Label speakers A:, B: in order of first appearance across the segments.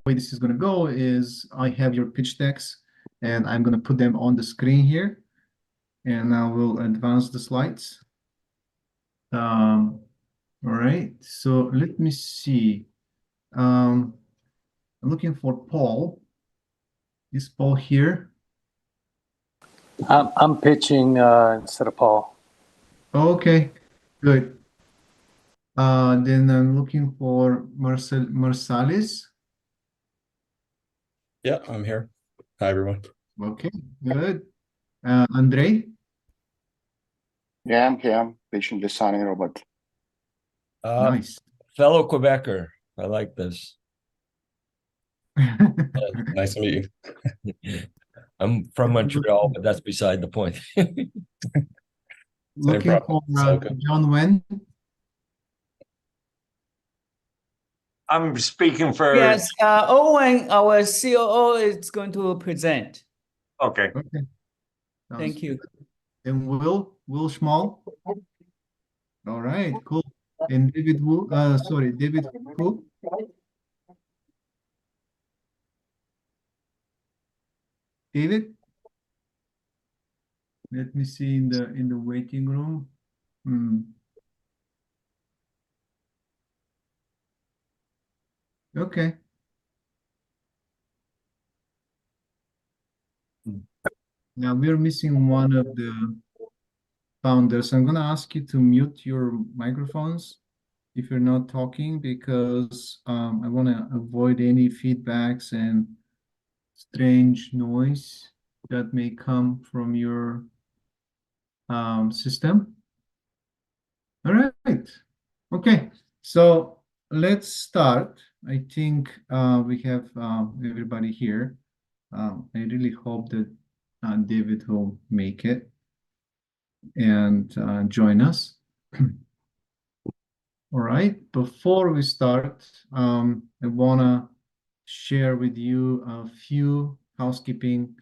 A: way this is going to go is I have your pitch decks, and I'm going to put them on the screen here, and I will advance the slides. All right, so let me see. I'm looking for Paul. Is Paul here?
B: I'm pitching instead of Paul.
A: Okay, good. Then I'm looking for Marsalis.
C: Yeah, I'm here. Hi, everyone.
A: Okay, good. Andre?
D: Yeah, I'm here. I'm patiently signing robot.
A: Nice.
C: Fellow Quebecer. I like this. Nice to meet you. I'm from Montreal, but that's beside the point.
A: Looking for John Wen.
E: I'm speaking for.
F: Yes, Owen, our COO, is going to present.
E: Okay.
A: Okay.
F: Thank you.
A: And Will Schmall. All right, cool. And David Wu, David Wu. David? Let me see in the waiting room. Okay. Now we're missing one of the founders. I'm going to ask you to mute your microphones if you're not talking, because I want to avoid any feedbacks and strange noise that may come from your system. All right. Okay. So let's start. I think we have everybody here. I really hope that David will make it and join us. All right. Before we start, I want to share with you a few housekeeping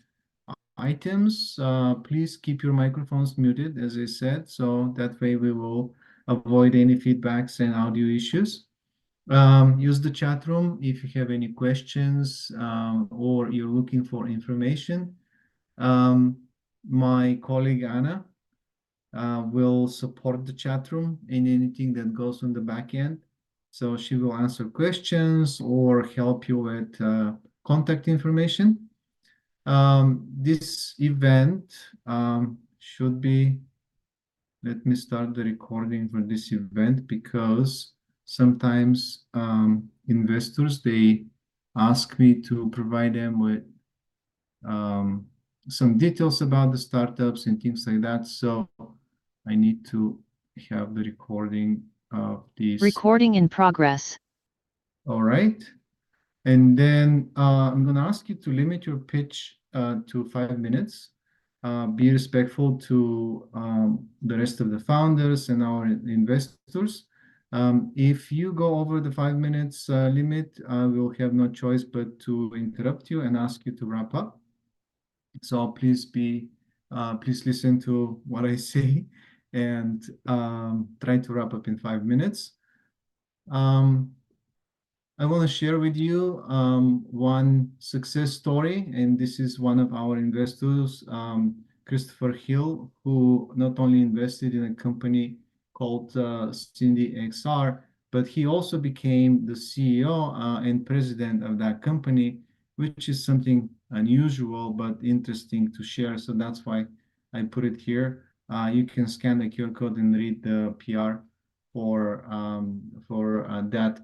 A: items. Please keep your microphones muted, as I said, so that way we will avoid any feedbacks and audio issues. Use the chat room if you have any questions or you're looking for information. My colleague Anna will support the chat room in anything that goes on the back end. So she will answer questions or help you with contact information. This event should be, let me start the recording for this event, because sometimes investors, they ask me to provide them with some details about the startups and things like that. So I need to have the recording of this.
G: Recording in progress.
A: All right. And then I'm going to ask you to limit your pitch to 5 minutes. Be respectful to the rest of the founders and our investors. If you go over the 5 minutes limit, I will have no choice but to interrupt you and ask you to wrap up. So please listen to what I say and try to wrap up in 5 minutes. I want to share with you one success story, and this is one of our investors, Christopher Hill, who not only invested in a company called Cindy XR, but he also became the CEO and president of that company, which is something unusual but interesting to share. So that's why I put it here. You can scan the QR code and read the PR for that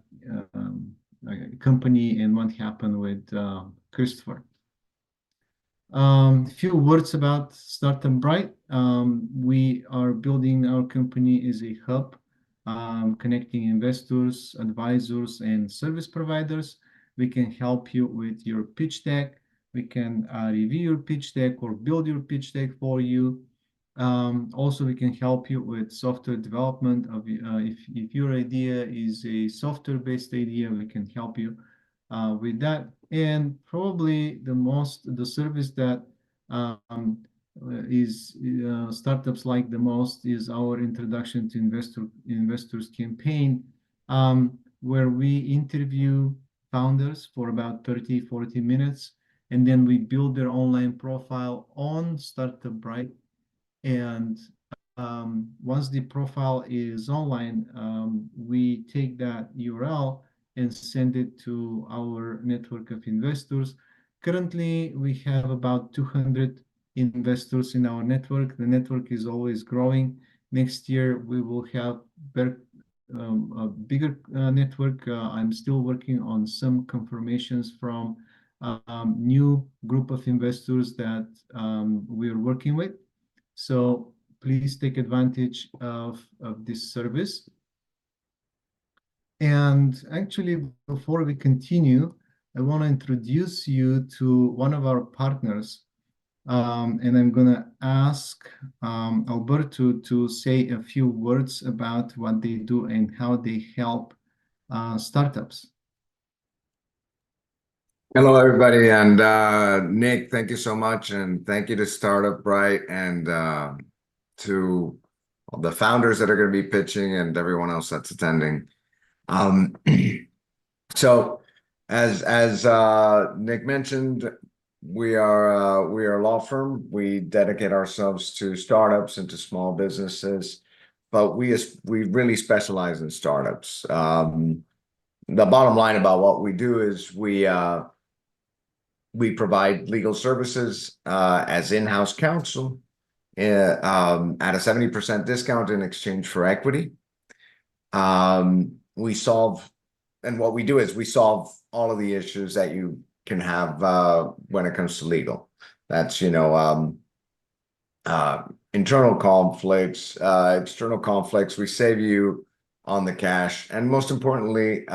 A: company and what happened with Christopher. A few words about StartupBrite. We are building our company as a hub, connecting investors, advisors, and service providers. We can help you with your pitch deck. We can review your pitch deck or build your pitch deck for you. Also, we can help you with software development. If your idea is a software-based idea, we can help you with that. And probably the service that startups like the most is our introduction to investors campaign, where we interview founders for about 30, 40 minutes. And then we build their online profile on StartupBrite. And once the profile is online, we take that URL and send it to our network of investors. Currently, we have about 200 investors in our network. The network is always growing. Next year, we will have a bigger network. I'm still working on some confirmations from new group of investors that we're working with. So please take advantage of this service. And actually, before we continue, I want to introduce you to one of our partners. And I'm going to ask Alberto to say a few words about what they do and how they help startups.
G: Hello, everybody. And Nick, thank you so much. And thank you to StartupBrite and to the founders that are going to be pitching and everyone else that's attending. So as Nick mentioned, we are a law firm. We dedicate ourselves to startups and to small businesses, but we really specialize in startups. The bottom line about what we do is we provide legal services as in-house counsel at a 70% discount in exchange for equity. We solve, and what we do is we solve all of the issues that you can have when it comes to legal. That's, internal conflicts, external conflicts. We save you on the cash. And most importantly,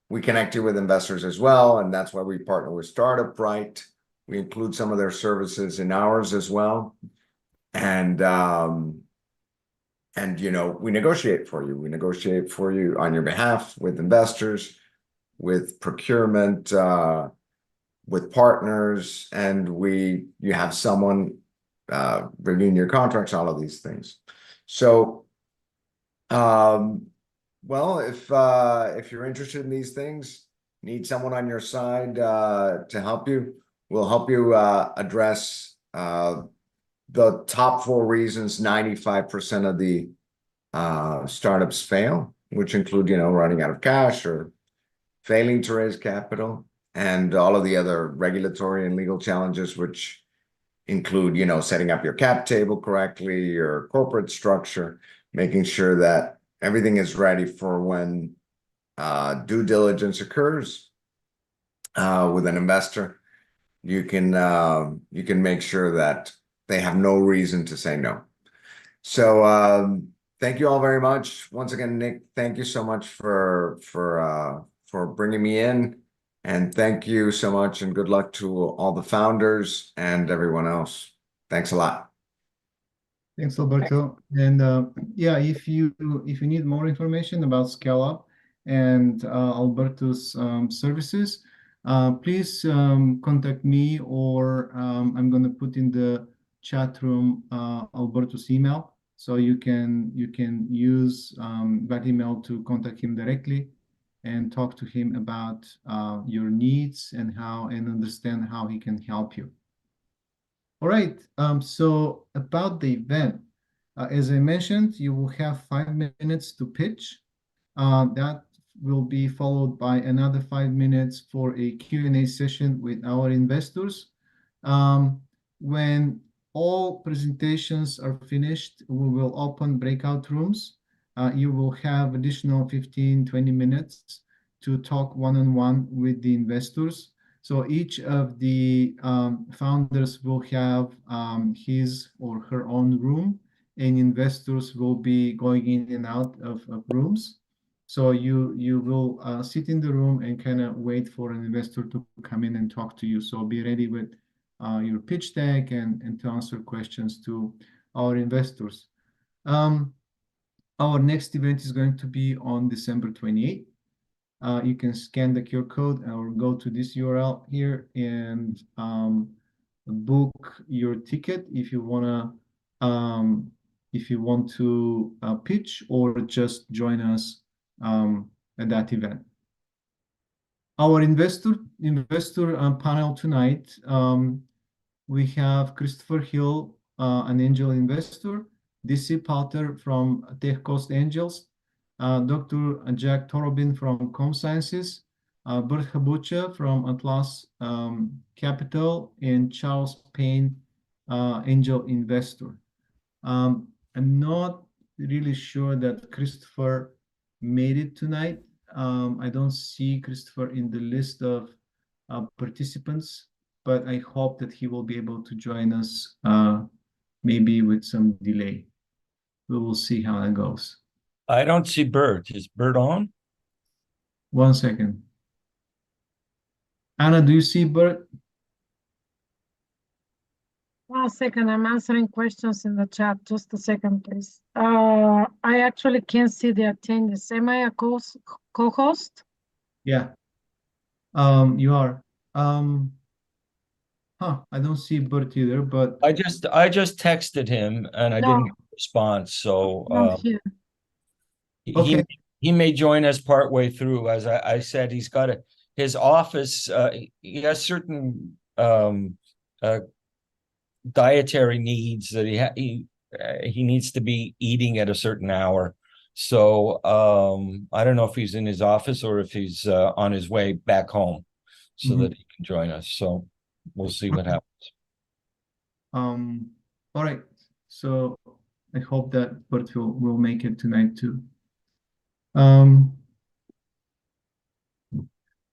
G: we connect you with investors as well, and that's why we partner with StartupBrite. We include some of their services in ours as well, and we negotiate for you. We negotiate for you on your behalf with investors, with procurement, with partners, and you have someone reviewing your contracts, all of these things. So, well, if you're interested in these things, need someone on your side to help you, we'll help you address the top 4 reasons 95% of the startups fail, which include, running out of cash or failing to raise capital, and all of the other regulatory and legal challenges, which include, setting up your cap table correctly, your corporate structure, making sure that everything is ready for when due diligence occurs with an investor. You can make sure that they have no reason to say no. So thank you all very much. Once again, Nick, thank you so much for bringing me in, and thank you so much, and good luck to all the founders and everyone else. Thanks a lot.
A: Thanks, Alberto. And yeah, if you need more information about Scale Up and Alberto's services, please contact me, or I'm going to put in the chat room Alberto's email, so you can use that email to contact him directly and talk to him about your needs and understand how he can help you. All right, so about the event, as I mentioned, you will have 5 minutes to pitch. That will be followed by another 5 minutes for a Q&A session with our investors. When all presentations are finished, we will open breakout rooms. You will have additional 15-20 minutes to talk one-on-one with the investors. So each of the founders will have his or her own room, and investors will be going in and out of rooms. So you will sit in the room and kind of wait for an investor to come in and talk to you. So be ready with your pitch deck and to answer questions to our investors. Our next event is going to be on December 28th. You can scan the QR code or go to this URL here and book your ticket if you want to pitch or just join us at that event. Our investor panel tonight. We have Christopher Hill, an angel investor, DC Potter from Tech Coast Angels, Dr. Jack Torobin from Com Sciences, Bert Habucha from Atlas Capital, and Charles Payne, angel investor. I'm not really sure that Christopher made it tonight. I don't see Christopher in the list of participants, but I hope that he will be able to join us, maybe with some delay. We will see how that goes.
C: I don't see Bert. Is Bert on?
A: 1 second. Anna, do you see Bert?
H: 1 second, I'm answering questions in the chat. Just a second, please. I actually can't see the attendees. Am I a co-host?
A: Yeah. You are. I don't see Bert either, but
C: I just texted him and I
H: No.
C: didn't respond. So
H: Not here.
A: Okay.
C: he may join us partway through. As I said, he's got his office. He has certain dietary needs that he needs to be eating at a certain hour. So I don't know if he's in his office or if he's on his way back home so that he can join us. So we'll see what happens.
A: All right. So I hope that Bert will make it tonight too. All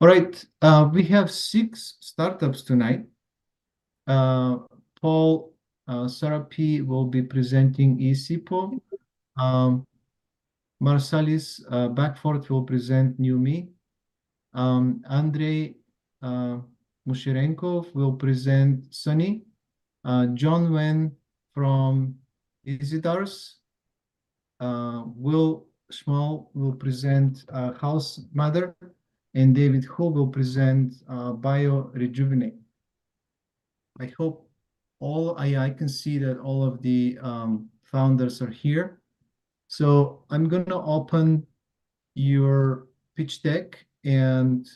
A: right. We have 6 startups tonight. Paul Sarapi will be presenting eSipo. Marsalis Backford will present New Me. Andrei Mushirenkov will present Sunny. John Wen from Isidars. Will Schmal will present House Mother, and David Hu will present Bio Rejuvenate. I hope I can see that all of the founders are here. So I'm going to open your pitch deck, and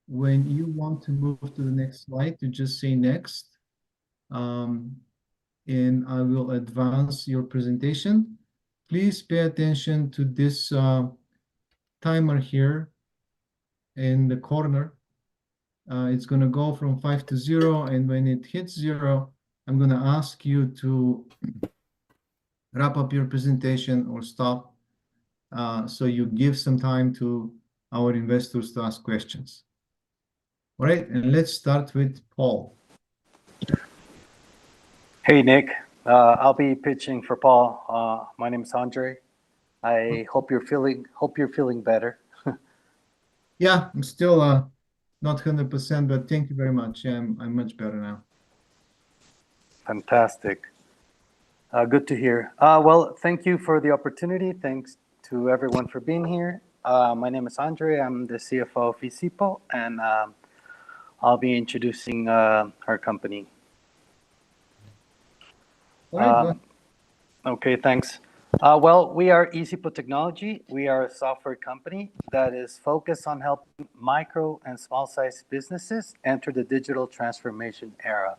A: when you want to move to the next slide, you just say next, and I will advance your presentation. Please pay attention to this timer here in the corner. It's going to go from 5 to 0, and when it hits 0, I'm going to ask you to wrap up your presentation or stop, so you give some time to our investors to ask questions. All right, and let's start with Paul.
B: Hey, Nick. I'll be pitching for Paul. My name is Andre. I hope you're feeling better.
A: Yeah, I'm still not 100%, but thank you very much. I'm much better now.
B: Fantastic. Good to hear. Well, thank you for the opportunity. Thanks to everyone for being here. My name is Andre. I'm the CFO of eSipo, and I'll be introducing our company.
A: All right, go ahead.
B: Okay, thanks. Well, we are eSipo Technology. We are a software company that is focused on helping micro and small-sized businesses enter the digital transformation era.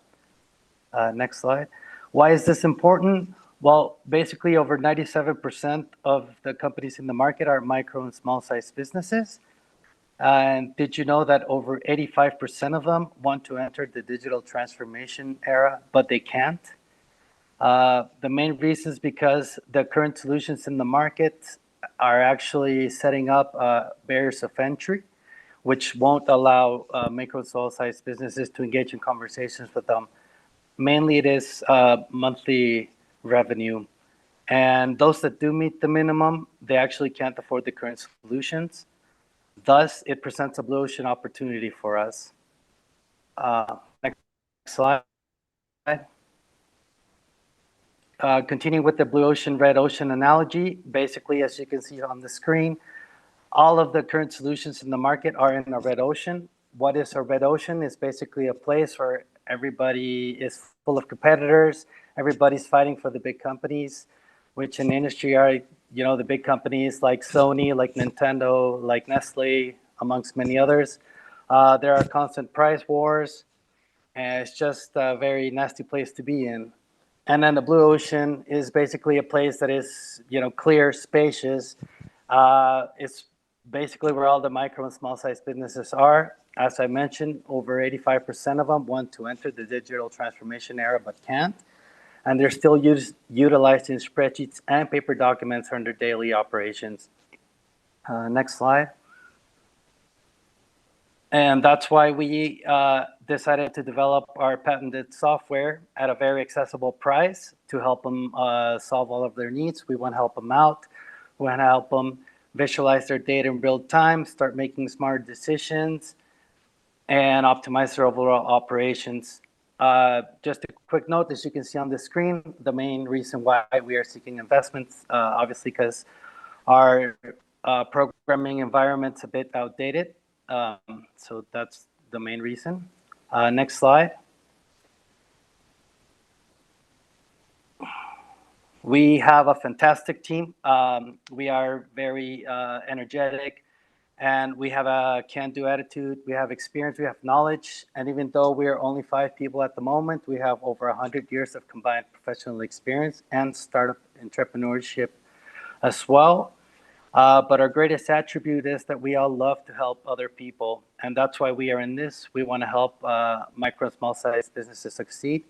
B: Next slide. Why is this important? Well, basically over 97% of the companies in the market are micro and small-sized businesses. And did you know that over 85% of them want to enter the digital transformation era, but they can't? The main reason is because the current solutions in the market are actually setting up barriers of entry, which won't allow micro and small-sized businesses to engage in conversations with them. Mainly it is monthly revenue. And those that do meet the minimum, they actually can't afford the current solutions. Thus, it presents a blue ocean opportunity for us. Next slide. Continuing with the blue ocean, red ocean analogy, basically, as you can see on the screen, all of the current solutions in the market are in a red ocean. What is a red ocean? It's basically a place where everybody is full of competitors. Everybody's fighting for the big companies, which in the industry are, the big companies like Sony, like Nintendo, like Nestle, amongst many others. There are constant price wars, and it's just a very nasty place to be in. And then the blue ocean is basically a place that is, clear, spacious. It's basically where all the micro and small-sized businesses are. As I mentioned, over 85% of them want to enter the digital transformation era but can't. And they're still utilizing spreadsheets and paper documents for their daily operations. Next slide. And that's why we decided to develop our patented software at a very accessible price to help them solve all of their needs. We want to help them out. We want to help them visualize their data in real time, start making smart decisions, and optimize their overall operations. Just a quick note, as you can see on the screen, the main reason why we are seeking investments, obviously because our programming environment's a bit outdated. So that's the main reason. Next slide. We have a fantastic team. We are very energetic, and we have a can-do attitude. We have experience, we have knowledge, and even though we are only 5 people at the moment, we have over 100 years of combined professional experience and startup entrepreneurship as well. But our greatest attribute is that we all love to help other people, and that's why we are in this. We want to help micro and small-sized businesses succeed.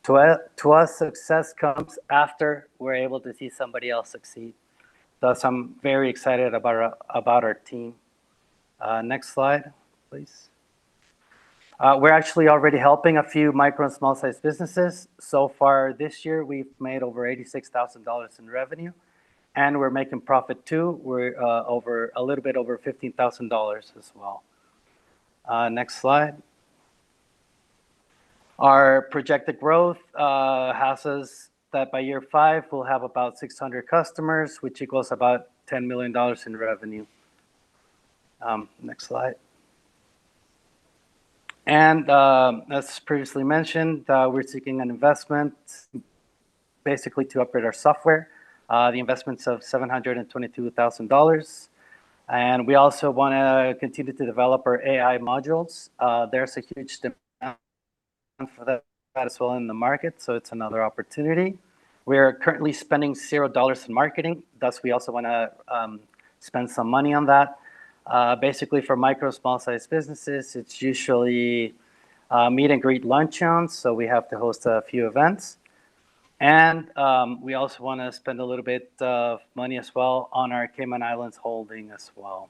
B: To us, success comes after we're able to see somebody else succeed. Thus, I'm very excited about our team. Next slide, please. We're actually already helping a few micro and small-sized businesses. So far this year, we've made over $86,000 in revenue. And we're making profit too. We're a little bit over $15,000 as well. Next slide. Our projected growth has us that by year 5, we'll have about 600 customers, which equals about $10 million in revenue. Next slide. And as previously mentioned, we're seeking an investment basically to upgrade our software. The investment's of $722,000. And we also want to continue to develop our AI modules. There's a huge demand for that as well in the market, so it's another opportunity. We're currently spending $0 in marketing, thus we also want to spend some money on that. Basically for micro, small-sized businesses, it's usually meet and greet luncheons, so we have to host a few events. And we also want to spend a little bit of money as well on our Cayman Islands holding as well.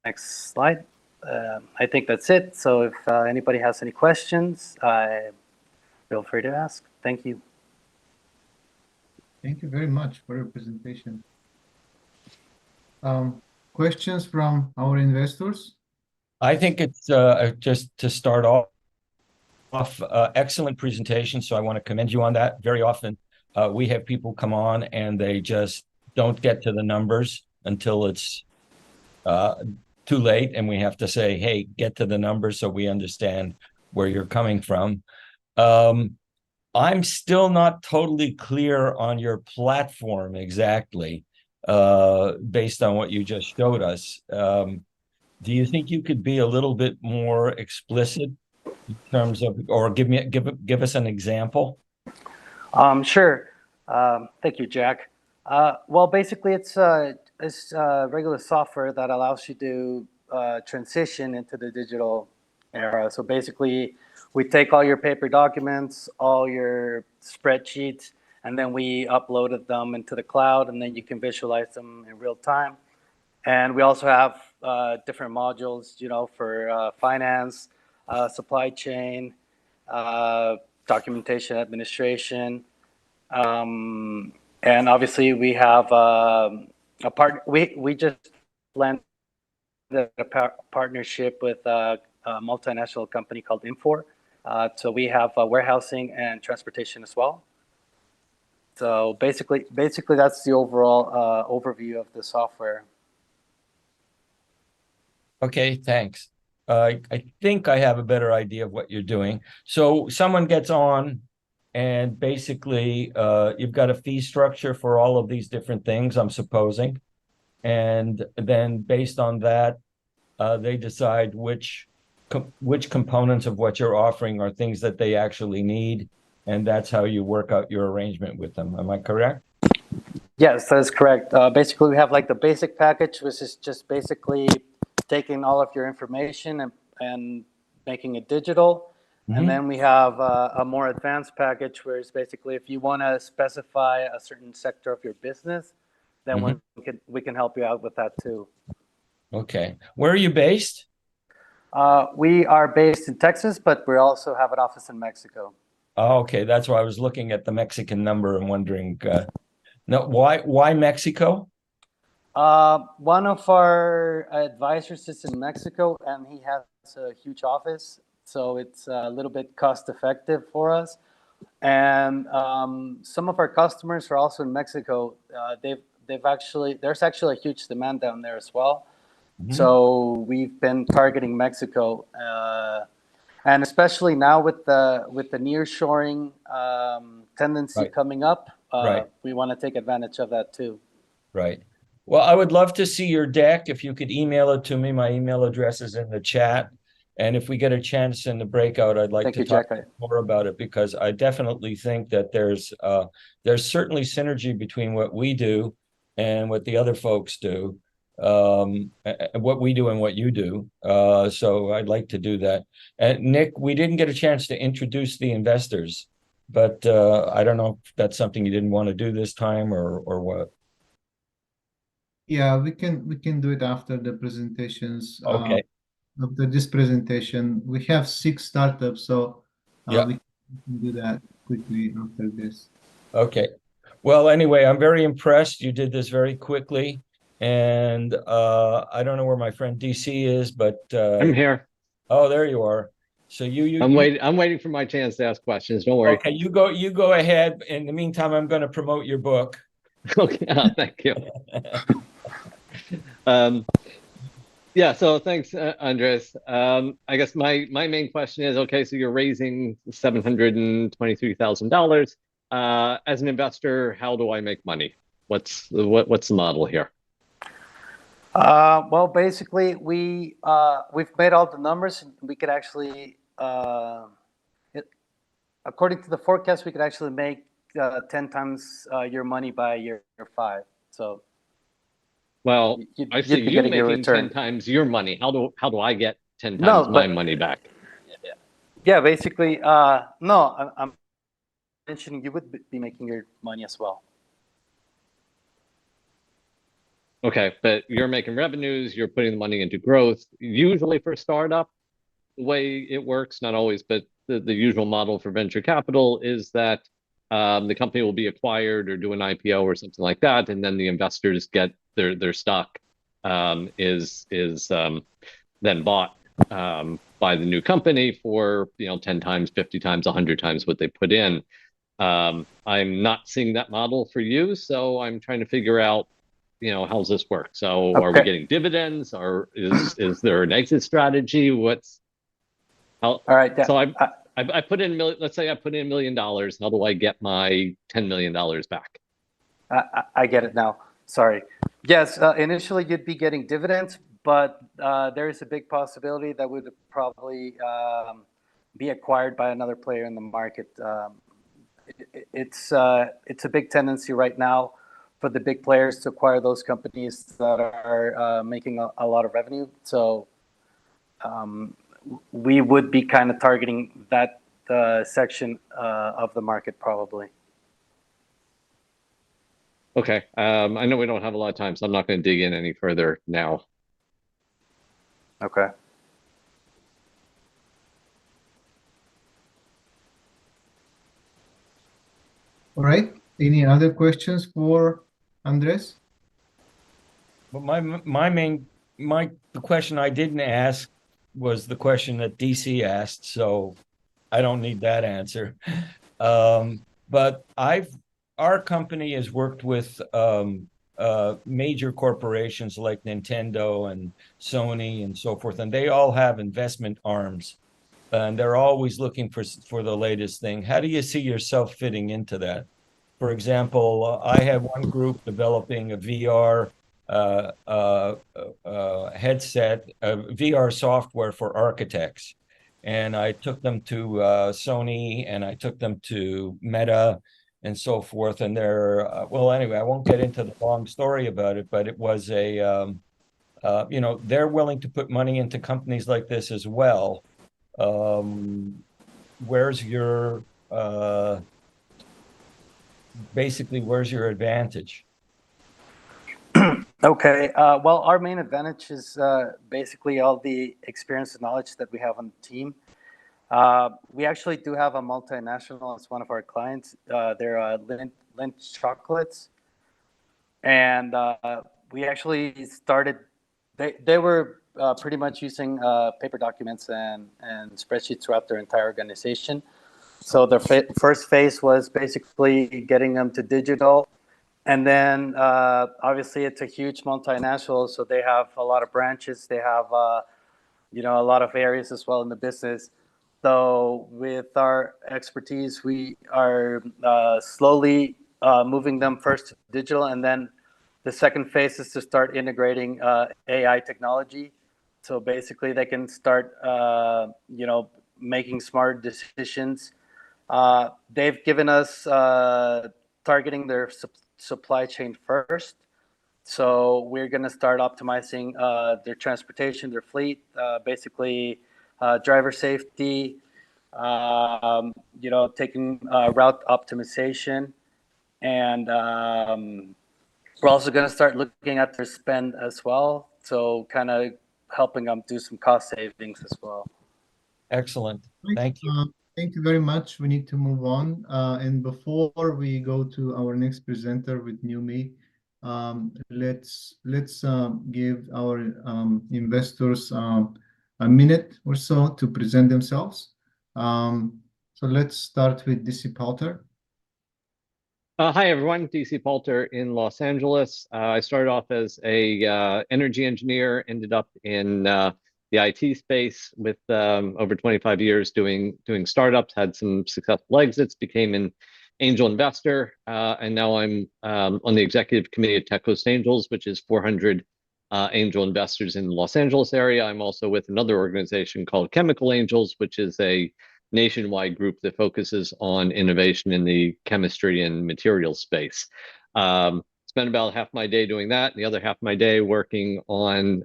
B: Next slide. I think that's it. So if anybody has any questions, feel free to ask. Thank you.
A: Thank you very much for your presentation. Questions from our investors?
C: I think it's just to start off, excellent presentation. So I want to commend you on that. Very often we have people come on and they just don't get to the numbers until it's too late. And we have to say, hey, get to the numbers so we understand where you're coming from. I'm still not totally clear on your platform exactly, based on what you just showed us. Do you think you could be a little bit more explicit in terms of, or give us an example?
B: Sure. Thank you, Jack. Well, basically, it's regular software that allows you to transition into the digital era. So basically, we take all your paper documents, all your spreadsheets, and then we uploaded them into the cloud, and then you can visualize them in real time. And we also have different modules, for finance, supply chain, documentation administration, and obviously we have a part. We just landed a partnership with a multinational company called Infor. So we have warehousing and transportation as well. So basically that's the overall overview of the software.
C: Okay, thanks. I think I have a better idea of what you're doing. So someone gets on and basically you've got a fee structure for all of these different things, I'm supposing. and then based on that, they decide which components of what you're offering are things that they actually need, and that's how you work out your arrangement with them. Am I correct?
B: Yes, that is correct. Basically, we have like the basic package, which is just basically taking all of your information and making it digital. And then we have a more advanced package where it's basically if you want to specify a certain sector of your business, then we can help you out with that too.
C: Okay. Where are you based?
B: We are based in Texas, but we also have an office in Mexico.
C: Oh, okay. That's why I was looking at the Mexican number and wondering, no, why Mexico?
B: One of our advisors is in Mexico, and he has a huge office, so it's a little bit cost effective for us. And some of our customers are also in Mexico. There's actually a huge demand down there as well. So we've been targeting Mexico, and especially now with the nearshoring tendency coming up, we want to take advantage of that too.
C: Right. Well, I would love to see your deck. If you could email it to me, my email address is in the chat. And if we get a chance in the breakout, I'd like to talk more about it, because I definitely think that there's certainly synergy between what we do and what the other folks do, what we do and what you do. So I'd like to do that. And Nick, we didn't get a chance to introduce the investors, but I don't know if that's something you didn't want to do this time or what.
A: Yeah, we can do it after the presentations.
C: Okay.
A: After this presentation, we have 6 startups, so we can do that quickly after this.
C: Okay. Well, anyway, I'm very impressed. You did this very quickly, and I don't know where my friend DC is, but
I: I'm here.
C: Oh, there you are. So
I: I'm waiting for my chance to ask questions. Don't worry.
C: Okay, you go ahead. In the meantime, I'm going to promote your book.
I: Okay, thank you. Yeah, so thanks, Andres. I guess my main question is, okay, so you're raising $723,000. As an investor, how do I make money? What's the model here?
B: Well, basically, we've made all the numbers. We could actually, according to the forecast, we could actually make 10 times your money by year 5. So.
I: Well, I see you making 10 times your money. How do I get 10 times my money back?
B: Yeah, basically, no, I'm mentioning you would be making your money as well.
I: Okay, but you're making revenues, you're putting the money into growth. Usually for startup, the way it works, not always, but the usual model for venture capital is that the company will be acquired or do an IPO or something like that, and then the investors get their stock is then bought by the new company for 10 times, 50 times, 100 times what they put in. I'm not seeing that model for you, so I'm trying to figure out how's this work. So are we getting dividends, or is there an exit strategy? All right. Yeah. So I put in let's say I put in $1 million. How do I get my $10 million back?
B: I get it now. Sorry. Yes, initially you'd be getting dividends, but there is a big possibility that would probably be acquired by another player in the market. It's a big tendency right now for the big players to acquire those companies that are making a lot of revenue. So we would be kind of targeting that section of the market probably.
I: Okay. I know we don't have a lot of time, so I'm not going to dig in any further now.
B: Okay.
A: All right. Any other questions for Andres?
C: Well, the question I didn't ask was the question that DC asked, so I don't need that answer. But our company has worked with major corporations like Nintendo and Sony and so forth, and they all have investment arms, and they're always looking for the latest thing. How do you see yourself fitting into that? For example, I have one group developing a VR headset, VR software for architects. And I took them to Sony, and I took them to Meta and so forth. And they're, well, anyway, I won't get into the long story about it, but it was they're willing to put money into companies like this as well. Where's your, basically, where's your advantage?
B: Okay. Well, our main advantage is basically all the experience and knowledge that we have on the team. We actually do have a multinational as one of our clients. They're Lindt Chocolates. And we actually started, they were pretty much using paper documents and spreadsheets throughout their entire organization. So the first phase was basically getting them to digital. And then obviously it's a huge multinational, so they have a lot of branches. They have a lot of areas as well in the business. So with our expertise, we are slowly moving them first to digital, and then the second phase is to start integrating AI technology. So basically they can start making smart decisions. They've given us targeting their supply chain first. So we're going to start optimizing their transportation, their fleet, basically driver safety, taking route optimization. And we're also going to start looking at their spend as well. So kind of helping them do some cost savings as well.
C: Excellent. Thank you.
A: Thank you very much. We need to move on. And before we go to our next presenter with Numi, let's give our investors a minute or so to present themselves. So let's start with DC Poulter.
I: Hi, everyone. DC Poulter in Los Angeles. I started off as a energy engineer, ended up in the IT space with over 25 years doing startups, had some successful exits, became an angel investor, and now I'm on the executive committee of Tech Coast Angels, which is 400 angel investors in the Los Angeles area. I'm also with another organization called Chemical Angels, which is a nationwide group that focuses on innovation in the chemistry and materials space. Spend about half my day doing that, and the other half of my day working on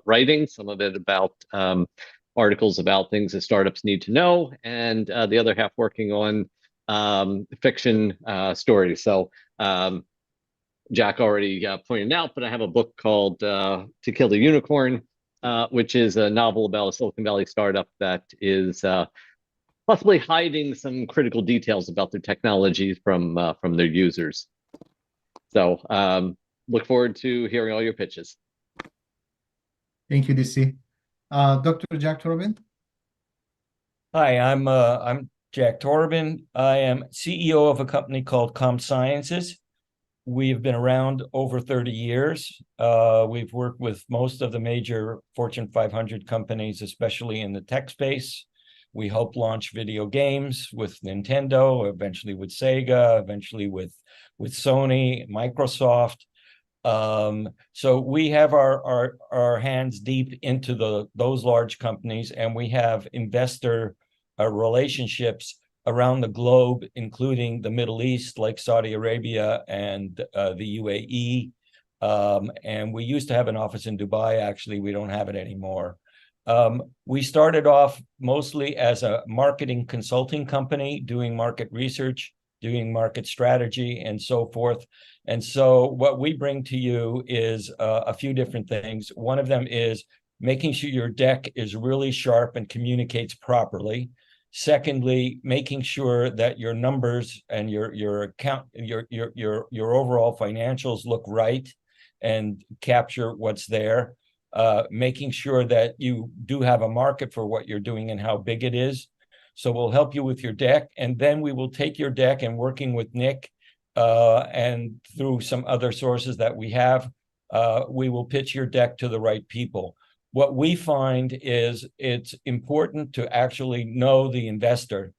I: writing, some of it about articles about things that startups need to know, and the other half working on fiction stories. So Jack already pointed out, but I have a book called To Kill the Unicorn, which is a novel about a Silicon Valley startup that is possibly hiding some critical details about their technology from their users. So look forward to hearing all your pitches.
A: Thank you, DC. Dr. Jack Torben.
C: Hi, I'm Jack Torben. I am CEO of a company called ComSciences. We've been around over 30 years. We've worked with most of the major Fortune 500 companies, especially in the tech space. We helped launch video games with Nintendo, eventually with Sega, eventually with Sony, Microsoft. So we have our hands deep into those large companies, and we have investor relationships around the globe, including the Middle East, like Saudi Arabia and the UAE. And we used to have an office in Dubai. Actually, we don't have it anymore. We started off mostly as a marketing consulting company, doing market research, doing market strategy, and so forth. And so what we bring to you is a few different things. One of them is making sure your deck is really sharp and communicates properly. Secondly, making sure that your numbers and your account, your overall financials look right and capture what's there. Making sure that you do have a market for what you're doing and how big it is. So we'll help you with your deck, and then we will take your deck and working with Nick and through some other sources that we have, we will pitch your deck to the right people. What we find is it's important to actually know the investor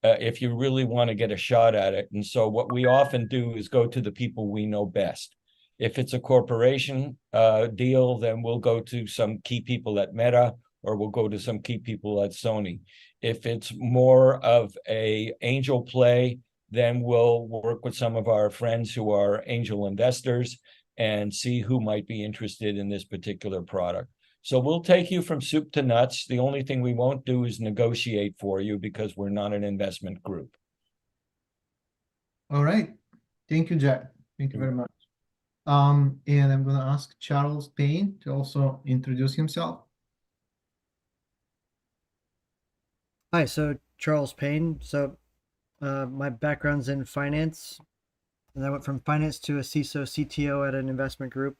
C: if you really want to get a shot at it. And so what we often do is go to the people we know best. If it's a corporation deal, then we'll go to some key people at Meta, or we'll go to some key people at Sony. If it's more of a angel play, then we'll work with some of our friends who are angel investors and see who might be interested in this particular product. So we'll take you from soup to nuts. The only thing we won't do is negotiate for you because we're not an investment group.
A: All right. Thank you, Jack. Thank you very much. And I'm going to ask Charles Payne to also introduce himself.
J: Hi, so Charles Payne. So my background's in finance, and I went from finance to a CISO CTO at an investment group.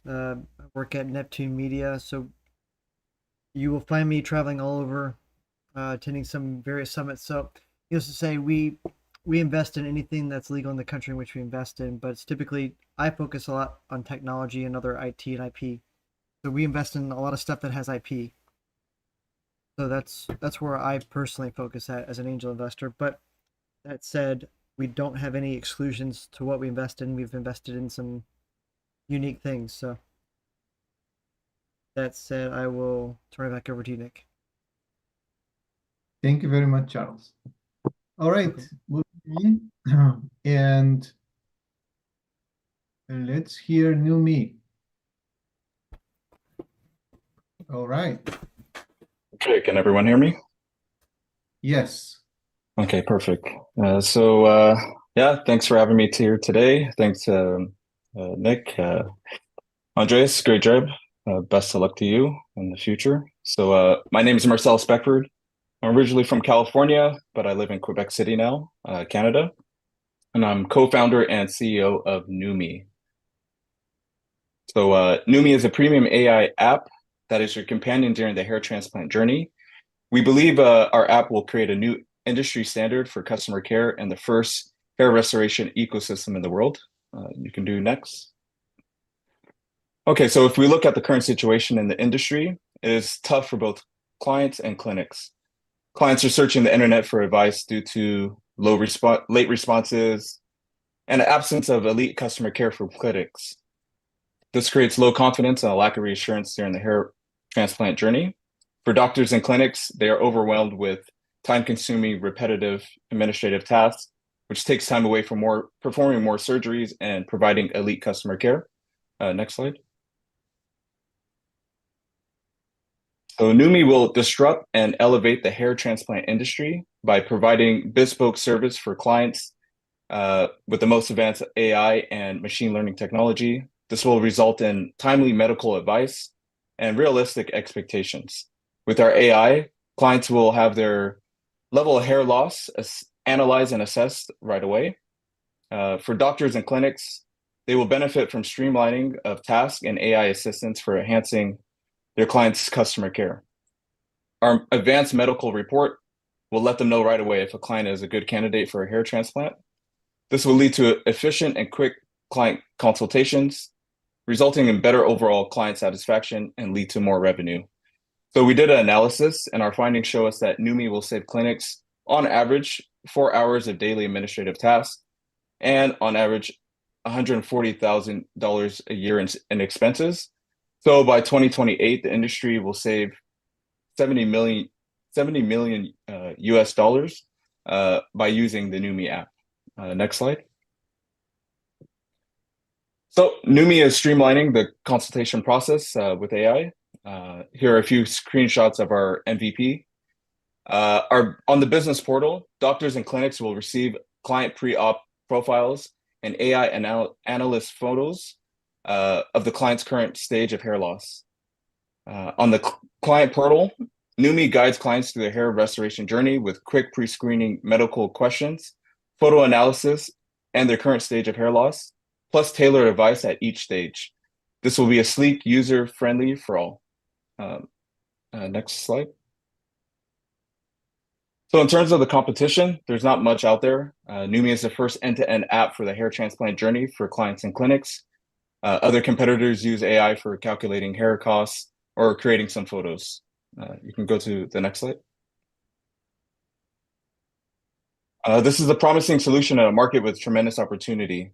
J: I work at Neptune Media, so you will find me traveling all over, attending some various summits. So needless to say, we invest in anything that's legal in the country in which we invest in, but it's typically, I focus a lot on technology and other IT and IP. So we invest in a lot of stuff that has IP. So that's where I personally focus at as an angel investor. But that said, we don't have any exclusions to what we invest in. We've invested in some unique things. So that said, I will turn it back over to you, Nick.
A: Thank you very much, Charles. All right, moving on. And let's hear New Me. All right.
K: Okay, can everyone hear me?
A: Yes.
K: Okay, perfect. Yeah, thanks for having me here today. Thanks, Nick, Andreas, great job. Best of luck to you in the future. So my name is Marcel Speckford. I'm originally from California, but I live in Quebec City now, Canada. And I'm co-founder and CEO of NewMe. So NewMe is a premium AI app that is your companion during the hair transplant journey. We believe our app will create a new industry standard for customer care and the first hair restoration ecosystem in the world. You can do next. Okay, so if we look at the current situation in the industry, it is tough for both clients and clinics. Clients are searching the internet for advice due to late responses and an absence of elite customer care from clinics. This creates low confidence and a lack of reassurance during the hair transplant journey. For doctors and clinics, they are overwhelmed with time-consuming, repetitive administrative tasks, which takes time away from performing more surgeries and providing elite customer care. Next slide. So NewMe will disrupt and elevate the hair transplant industry by providing bespoke service for clients with the most advanced AI and machine learning technology. This will result in timely medical advice and realistic expectations. With our AI, clients will have their level of hair loss analyzed and assessed right away. For doctors and clinics, they will benefit from streamlining of tasks and AI assistance for enhancing their clients' customer care. Our advanced medical report will let them know right away if a client is a good candidate for a hair transplant. This will lead to efficient and quick client consultations, resulting in better overall client satisfaction and lead to more revenue. So we did an analysis, and our findings show us that NewMe will save clinics on average 4 hours of daily administrative tasks and on average $140,000 a year in expenses. So by 2028, the industry will save 70 million US dollars by using the NewMe app. Next slide. So NewMe is streamlining the consultation process with AI. Here are a few screenshots of our MVP. On the business portal, doctors and clinics will receive client pre-op profiles and AI analyst photos of the client's current stage of hair loss. On the client portal, NewMe guides clients through their hair restoration journey with quick pre-screening medical questions, photo analysis, and their current stage of hair loss, plus tailored advice at each stage. This will be a sleek, user-friendly for all. Next slide. So in terms of the competition, there's not much out there. NewMe is the first end-to-end app for the hair transplant journey for clients and clinics. Other competitors use AI for calculating hair costs or creating some photos. You can go to the next slide. This is a promising solution in a market with tremendous opportunity.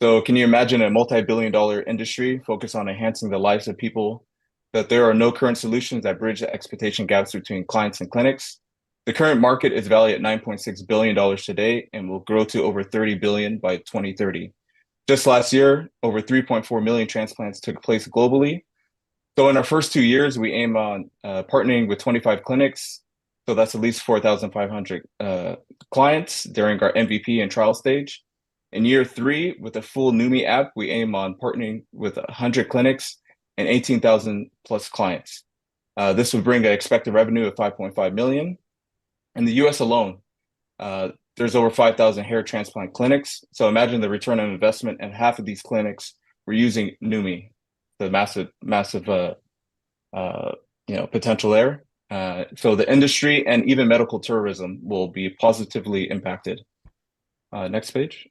K: So can you imagine a multi-billion-dollar industry focused on enhancing the lives of people, that there are no current solutions that bridge the expectation gaps between clients and clinics? The current market is valued at $9.6 billion today and will grow to over 30 billion by 2030. Just last year, over 3.4 million transplants took place globally. So in our first 2 years, we aim on partnering with 25 clinics. So that's at least 4,500 clients during our MVP and trial stage. In year 3, with the full Numi app, we aim on partnering with 100 clinics and 18,000 plus clients. This would bring an expected revenue of 5.5 million. In the US alone, there's over 5,000 hair transplant clinics. So imagine the return on investment, and half of these clinics were using Numi, the massive potential there. So the industry and even medical tourism will be positively impacted. Next page.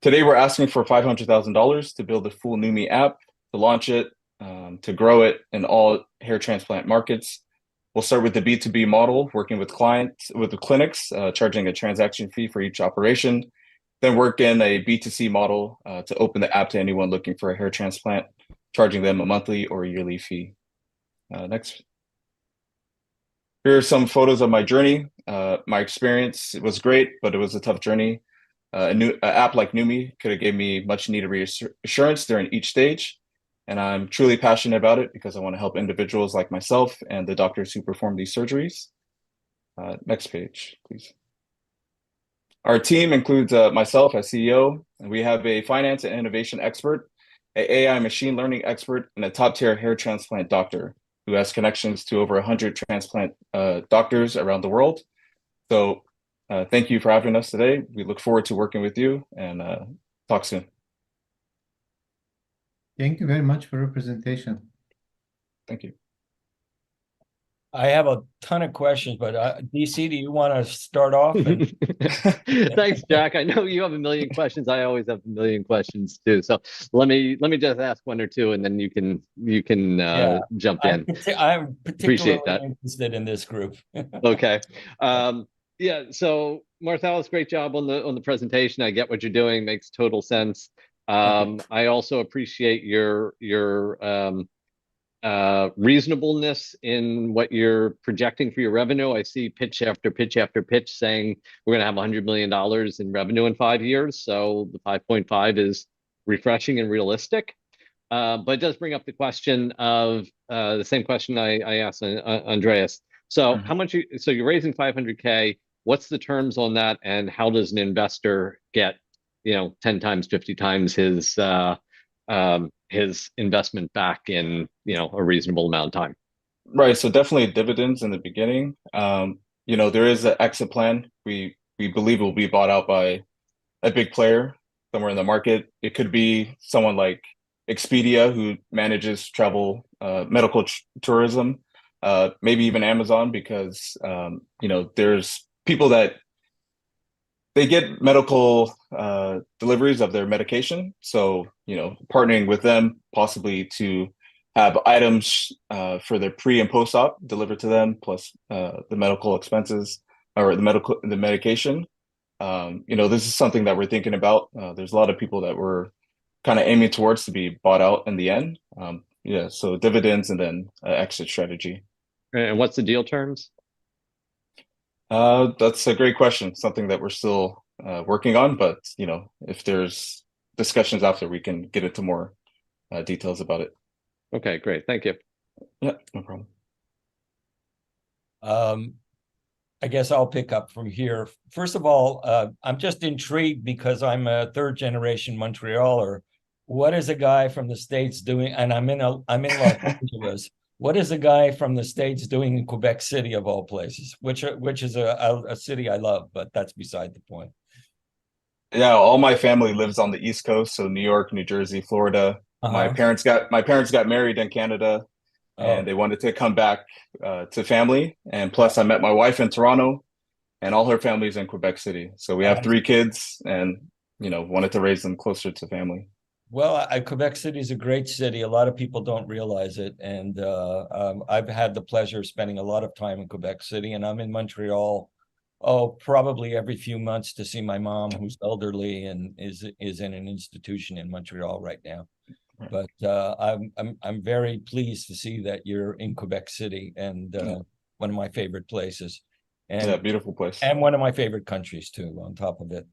K: Today, we're asking for $500,000 to build a full Numi app, to launch it, to grow it in all hair transplant markets. We'll start with the B2B model, working with the clinics, charging a transaction fee for each operation. Then work in a B2C model to open the app to anyone looking for a hair transplant, charging them a monthly or a yearly fee. Next. Here are some photos of my journey. My experience was great, but it was a tough journey. An app like Numi could have gave me much needed reassurance during each stage. And I'm truly passionate about it because I want to help individuals like myself and the doctors who perform these surgeries. Next page, please. Our team includes myself as CEO, and we have a finance and innovation expert, an AI machine learning expert, and a top-tier hair transplant doctor who has connections to over 100 transplant doctors around the world. So thank you for having us today. We look forward to working with you, and talk soon.
A: Thank you very much for your presentation.
K: Thank you.
C: I have a ton of questions, but DC, do you want to start off?
I: Thanks, Jack. I know you have a million questions. I always have a million questions too. So let me just ask one or two, and then you can jump in.
C: I'm particularly
I: Appreciate that.
C: interested in this group.
I: Okay. Yeah. So Marcellus, great job on the presentation. I get what you're doing. Makes total sense. I also appreciate your reasonableness in what you're projecting for your revenue. I see pitch after pitch after pitch saying we're going to have $100 million in revenue in 5 years. So the 5.5 is refreshing and realistic. But it does bring up the question of the same question I asked Andreas. So how much? So you're raising 500K. What's the terms on that, and how does an investor get 10 times, 50 times his investment back in a reasonable amount of time?
K: Right. So definitely dividends in the beginning. There is an exit plan. We believe it will be bought out by a big player somewhere in the market. It could be someone like Expedia, who manages travel, medical tourism, maybe even Amazon, because there's people that they get medical deliveries of their medication. So, partnering with them possibly to have items for their pre and post-op delivered to them, plus the medical expenses or the medication. This is something that we're thinking about. There's a lot of people that we're kind of aiming towards to be bought out in the end. So dividends and then exit strategy.
I: And what's the deal terms?
K: That's a great question. Something that we're still working on, but if there's discussions after, we can get into more details about it.
I: Okay, great. Thank you.
K: Yeah, no problem.
C: I guess I'll pick up from here. First of all, I'm just intrigued because I'm a third generation Montrealer. What is a guy from the States doing? And I'm in Los Angeles. What is a guy from the States doing in Quebec City, of all places, which is a city I love, but that's beside the point.
K: Yeah, all my family lives on the East Coast, so New York, New Jersey, Florida. My parents got married in Canada, and they wanted to come back to family. And plus, I met my wife in Toronto, and all her family's in Quebec City. So we have 3 kids, and wanted to raise them closer to family.
C: Well, Quebec City is a great city. A lot of people don't realize it. And I've had the pleasure of spending a lot of time in Quebec City, and I'm in Montreal Oh, probably every few months to see my mom, who's elderly and is in an institution in Montreal right now. But I'm very pleased to see that you're in Quebec City, and one of my favorite places, and
K: Yeah, beautiful place.
C: and one of my favorite countries too. On top of it,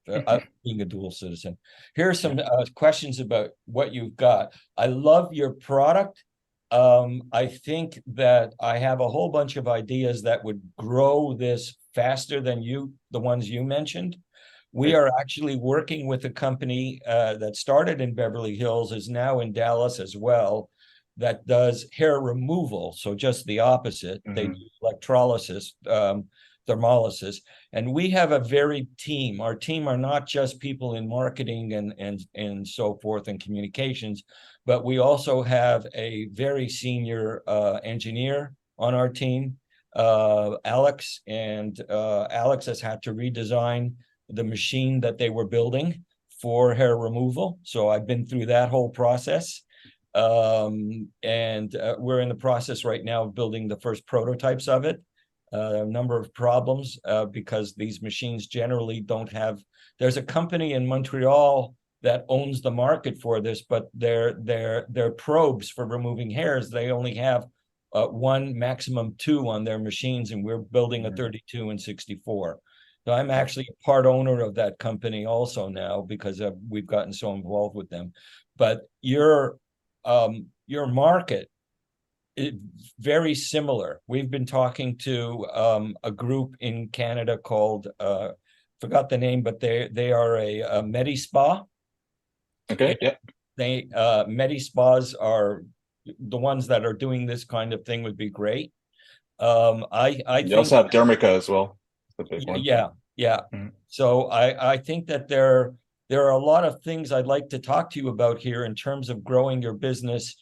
C: being a dual citizen. Here are some questions about what you've got. I love your product. I think that I have a whole bunch of ideas that would grow this faster than the ones you mentioned. We are actually working with a company that started in Beverly Hills, is now in Dallas as well, that does hair removal. So just the opposite. They do electrolysis, thermolysis. And we have a varied team. Our team are not just people in marketing and so forth and communications, but we also have a very senior engineer on our team, Alex, and Alex has had to redesign the machine that they were building for hair removal. So I've been through that whole process. And we're in the process right now of building the first prototypes of it. A number of problems because these machines generally don't have, there's a company in Montreal that owns the market for this, but their probes for removing hairs, they only have one, maximum two on their machines, and we're building a 32 and 64. So I'm actually a part owner of that company also now because we've gotten so involved with them. But your market is very similar. We've been talking to a group in Canada called forgot the name, but they are a Medi-Spa.
K: Okay, yeah.
C: They Medi-Spas are the ones that are doing this kind of thing would be great. I
K: You
C: think
K: also have Dermica as well. The big one.
C: Yeah. So I think that there are a lot of things I'd like to talk to you about here in terms of growing your business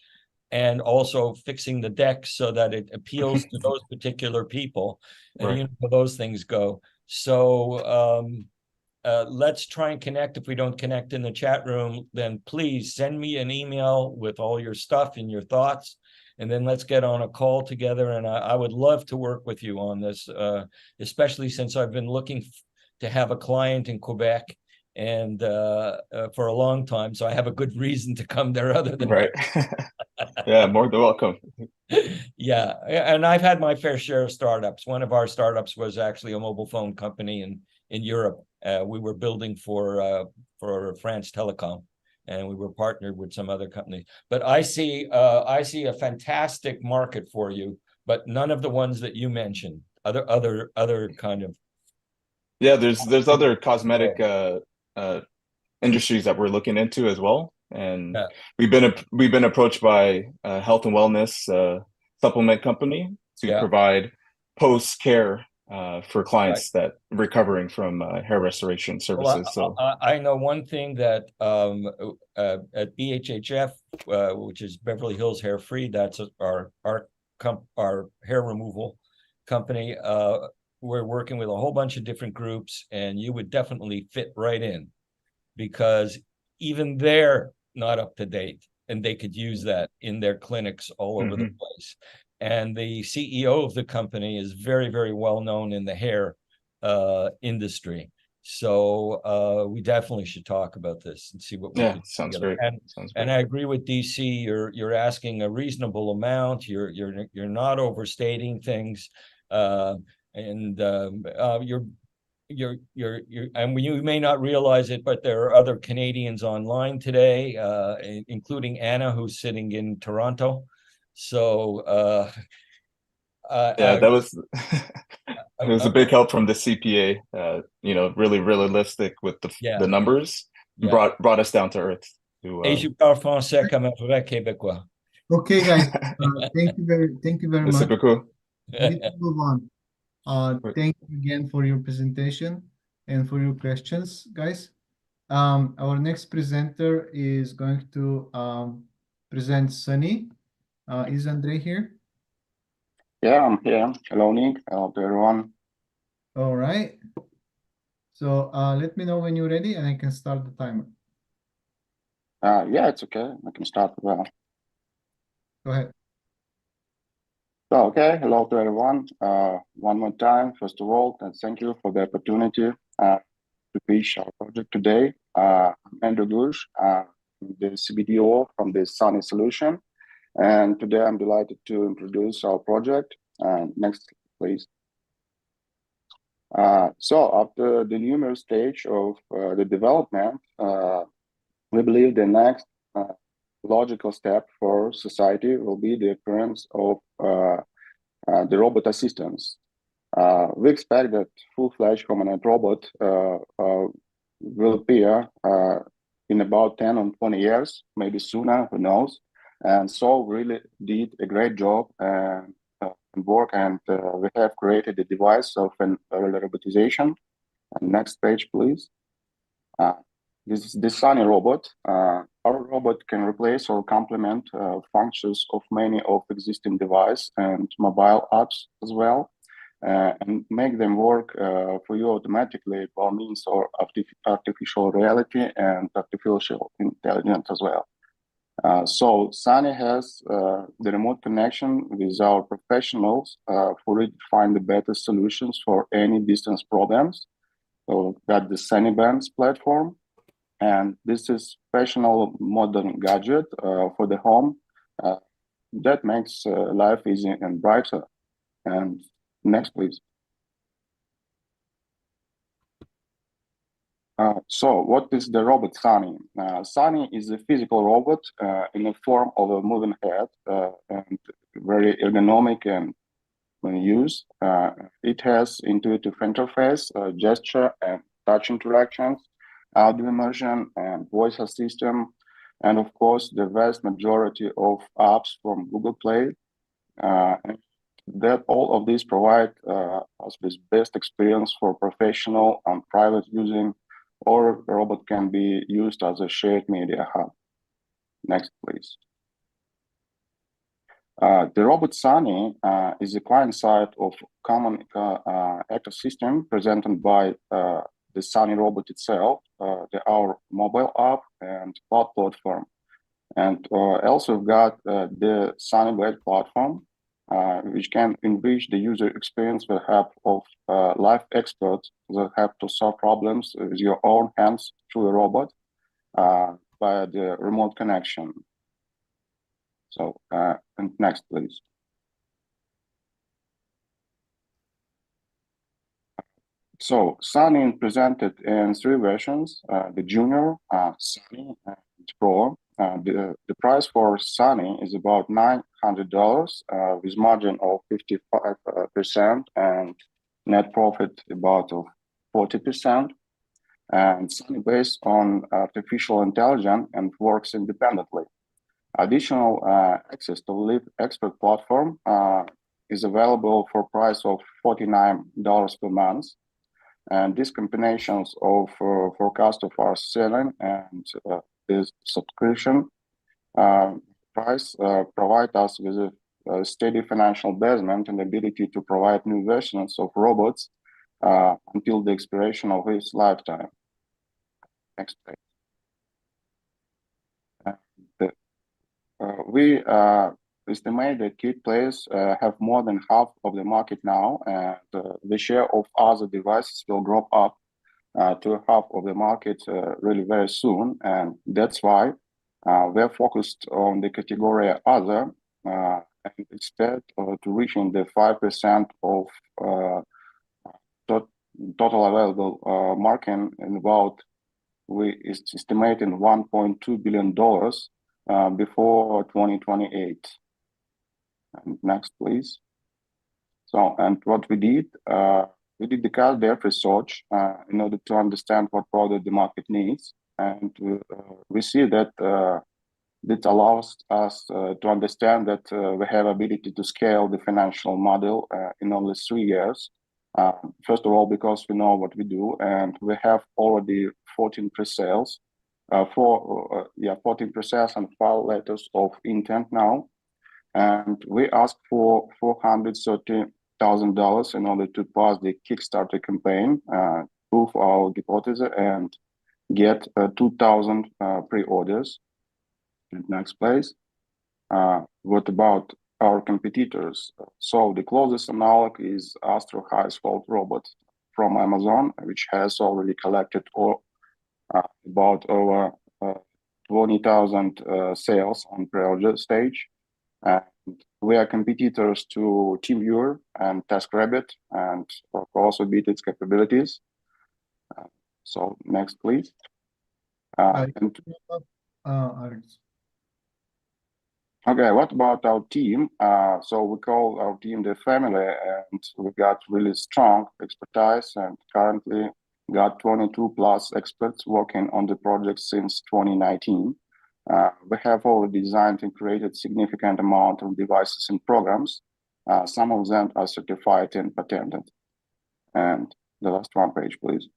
C: and also fixing the deck so that it appeals to those particular people. And you know how those things go. So let's try and connect. If we don't connect in the chat room, then please send me an email with all your stuff and your thoughts. And then let's get on a call together. And I would love to work with you on this, especially since I've been looking to have a client in Quebec and for a long time. So I have a good reason to come there other than
K: Yeah, more than welcome.
C: Yeah, and I've had my fair share of startups. One of our startups was actually a mobile phone company in Europe. We were building for France Telecom, and we were partnered with some other companies. But I see a fantastic market for you, but none of the ones that you mentioned. Other kind of.
K: Yeah, there's other cosmetic industries that we're looking into as well, and we've been approached by a health and wellness supplement company to provide post-care for clients that recovering from hair restoration services.
C: Well, I know one thing that at BHHF, which is Beverly Hills Hair Free, that's our hair removal company. We're working with a whole bunch of different groups, and you would definitely fit right in because even they're not up to date, and they could use that in their clinics all over the place. And the CEO of the company is very, very well known in the hair industry. So we definitely should talk about this and see what we can.
K: Sounds great.
C: And I agree with DC. You're asking a reasonable amount. You're not overstating things, and you may not realize it, but there are other Canadians online today, including Anna, who's sitting in Toronto. So
K: that was it was a big help from the CPA. Really realistic with the numbers. Brought us down to earth.
C: Et je parle français comme un vrai Québécois.
A: Okay, guys. Thank you very much. We need to move on. Thank you again for your presentation and for your questions, guys. Our next presenter is going to present Sunny. Is Andre here?
D: Yeah, I'm here. Hello, Nick. Hello to everyone.
A: All right. So let me know when you're ready and I can start the timer.
D: Yeah, it's okay. I can start.
A: Go ahead.
D: So, okay, hello to everyone. One more time, first of all, and thank you for the opportunity to pitch our project today. I'm Andrew Gush, the CBDO from the Sunny Solution. And today I'm delighted to introduce our project. Next, please. So after the numerous stage of the development, we believe the next logical step for society will be the occurrence of the robot assistants. We expect that full-fledged humanoid robot will appear in about 10 or 20 years, maybe sooner, who knows. And so really did a great job and work, and we have created a device of an early robotization. And next page, please. This is the Sunny robot. Our robot can replace or complement functions of many of existing device and mobile apps as well, and make them work for you automatically by means of artificial reality and artificial intelligence as well. So Sunny has the remote connection with our professionals for it to find the better solutions for any distance problems. So got the Sunny Bands platform, and this is professional modern gadget for the home that makes life easier and brighter. And next, please. So what is the robot Sunny? Sunny is a physical robot in the form of a moving head and very ergonomic and when used. It has intuitive interface, gesture and touch interactions, audio immersion and voice assistant, and of course the vast majority of apps from Google Play. And that all of these provide us with best experience for professional and private using, or the robot can be used as a shared media hub. Next, please. The robot Sunny is a client side of common ecosystem presented by the Sunny robot itself, our mobile app and cloud platform. And also we've got the SunnyBrite platform, which can enrich the user experience with help of live experts that have to solve problems with your own hands through a robot via the remote connection. So, and next, please. So, Sunny presented in 3 versions, the Junior, Sunny, and Pro. The price for Sunny is about $900 with margin of 55% and net profit about of 40%. And Sunny based on artificial intelligence and works independently. Additional access to Live Expert platform is available for price of $49 per month. And these combinations of forecast of our selling and this subscription price provide us with a steady financial basement and ability to provide new versions of robots until the expiration of its lifetime. Next page. We estimate that kit players have more than half of the market now, and the share of other devices will drop up to half of the market really very soon. And that's why we're focused on the category other and instead to reaching the 5% of total available market in about, we estimating $1.2 billion before 2028. And next, please. So, and what we did the CAD research in order to understand what product the market needs. And we see that it allows us to understand that we have ability to scale the financial model in only 3 years. First of all, because we know what we do, and we have already 14 pre-sales, 14 pre-sales and 5 letters of intent now. And we asked for $430,000 in order to pass the Kickstarter campaign, prove our hypothesis, and get 2,000 pre-orders. Next, please. What about our competitors. So the closest analog is Astro High-Fault robot from Amazon, which has already collected about over 20,000 sales on pre-order stage. And we are competitors to TeamViewer and TaskRabbit, and also beat its capabilities. So next, please. Okay, what about our team? So we call our team the family, and we got really strong expertise, and currently got 22 plus experts working on the project since 2019. We have already designed and created significant amount of devices and programs. Some of them are certified and patented. And the last one page, please.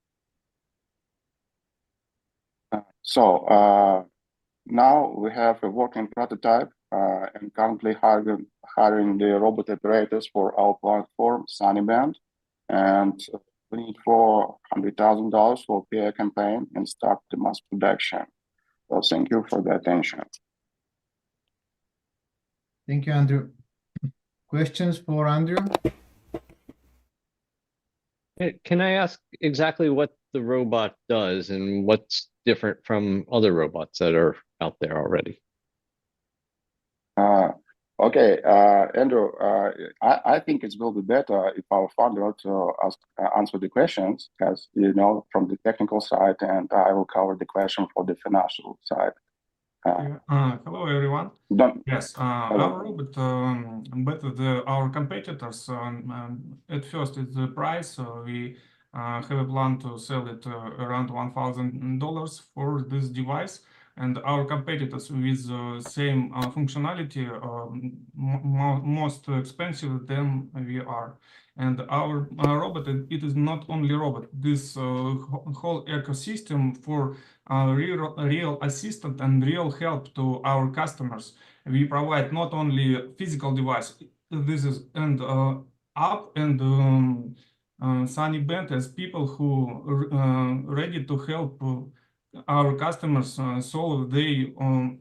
D: Now we have a working prototype and currently hiring the robot operators for our platform, Sunnyband. And we need $400,000 for PR campaign and start the mass production. So thank you for the attention.
A: Thank you, Andrew. Questions for Andrew?
I: Can I ask exactly what the robot does and what's different from other robots that are out there already?
D: Okay, Andrew, I think it will be better if our founder to answer the questions, because you know from the technical side, and I will cover the question for the financial side.
L: Hello, everyone. Yes, our robot better than our competitors. At first, it's the price. We have a plan to sell it around $1,000 for this device. And our competitors with the same functionality most expensive than we are. And our robot, it is not only robot. This whole ecosystem for real assistant and real help to our customers. We provide not only physical device. This is and app and Sunnyband as people who ready to help our customers solve their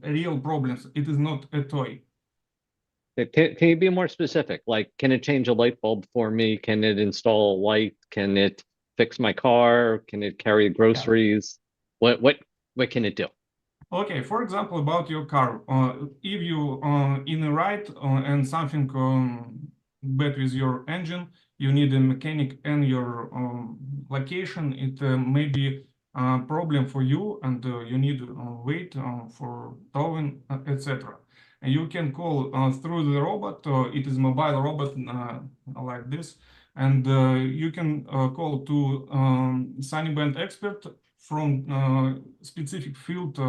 L: real problems. It is not a toy.
I: Can you be more specific? Like, can it change a light bulb for me? Can it install a light? Can it fix my car? Can it carry groceries? Yeah. What can it do?
L: Okay, for example, about your car. If you in a ride and something bad with your engine, you need a mechanic in your location. It may be problem for you, and you need wait for towing, etc. And you can call through the robot. It is mobile robot like this, and you can call to Sunnyband expert from specific field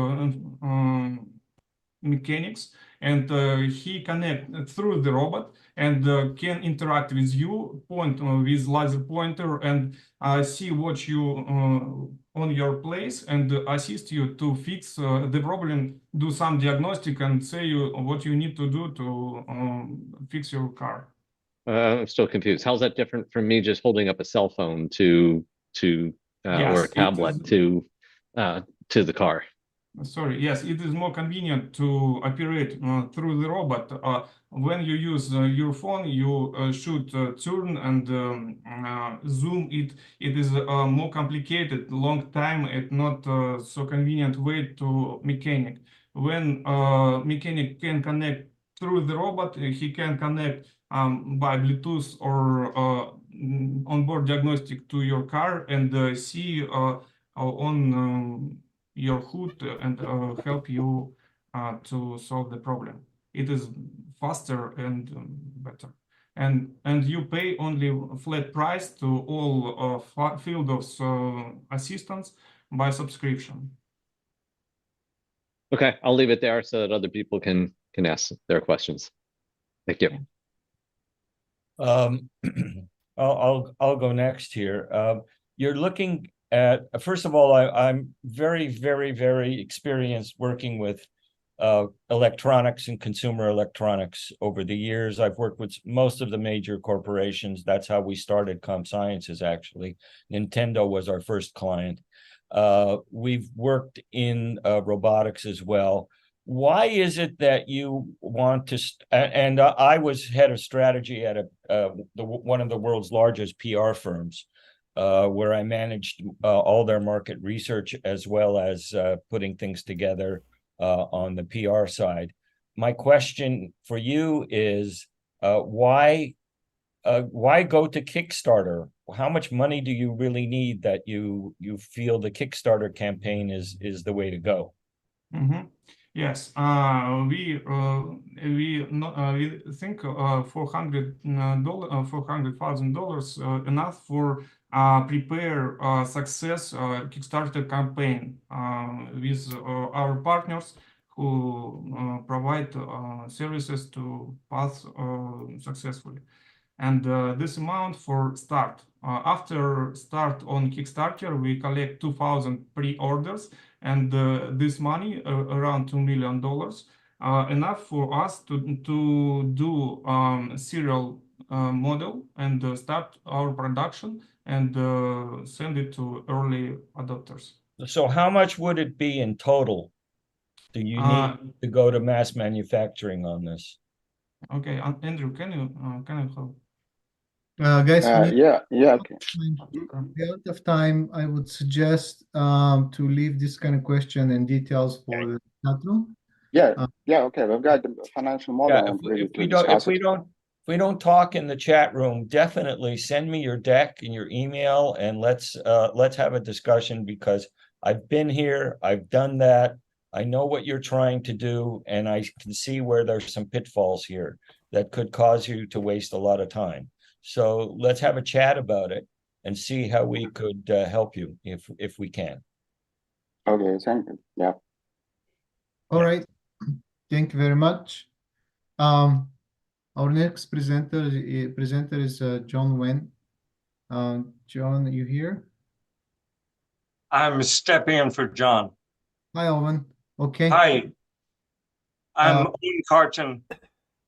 L: mechanics, and he connect through the robot and can interact with you, point with laser pointer, and see what you on your place, and assist you to fix the problem, do some diagnostic, and say you what you need to do to fix your car.
I: I'm still confused. How's that different from me just holding up a cell phone to
L: yes,
I: or a tablet to the car?
L: Sorry, yes, it is more convenient to operate through the robot. When you use your phone, you should turn and zoom it. It is more complicated, long time, and not so convenient way to mechanic. When mechanic can connect through the robot, he can connect by Bluetooth or onboard diagnostic to your car and see on your hood and help you to solve the problem. It is faster and better. And you pay only flat price to all field of assistance by subscription.
I: Okay, I'll leave it there so that other people can ask their questions. Thank you.
C: I'll go next here. You're looking at, first of all, I'm very, very, very experienced working with electronics and consumer electronics over the years. I've worked with most of the major corporations. That's how we started CompSciences, actually. Nintendo was our first client. We've worked in robotics as well. why is it that you want to? And I was head of strategy at one of the world's largest PR firms, where I managed all their market research as well as putting things together on the PR side. My question for you is, why go to Kickstarter? How much money do you really need that you feel the Kickstarter campaign is the way to go?
L: Mm-hmm. Yes, we think $400,000 enough for prepare success Kickstarter campaign with our partners who provide services to pass successfully. And this amount for start. After start on Kickstarter, we collect 2,000 pre-orders, and this money, around $2 million, enough for us to do serial model and start our production and send it to early adopters.
C: So how much would it be in total? Do you need to go to mass manufacturing on this?
L: Okay, Andrew, can you help?
A: Guys,
D: okay.
A: Out of time, I would suggest to leave this kind of question and details for the chat room.
D: Okay. We've got the financial model and ready to discuss it.
C: If we don't talk in the chat room, definitely send me your deck and your email, and let's have a discussion, because I've been here, I've done that, I know what you're trying to do, and I can see where there's some pitfalls here that could cause you to waste a lot of time. So let's have a chat about it and see how we could help you if we can.
D: Okay, thank you. Yeah.
A: All right. Thank you very much. Our next presenter is John Wen. John, are you here?
E: I'm stepping in for John.
A: Hi, Owen. Okay.
E: Hi. I'm Owen Carton.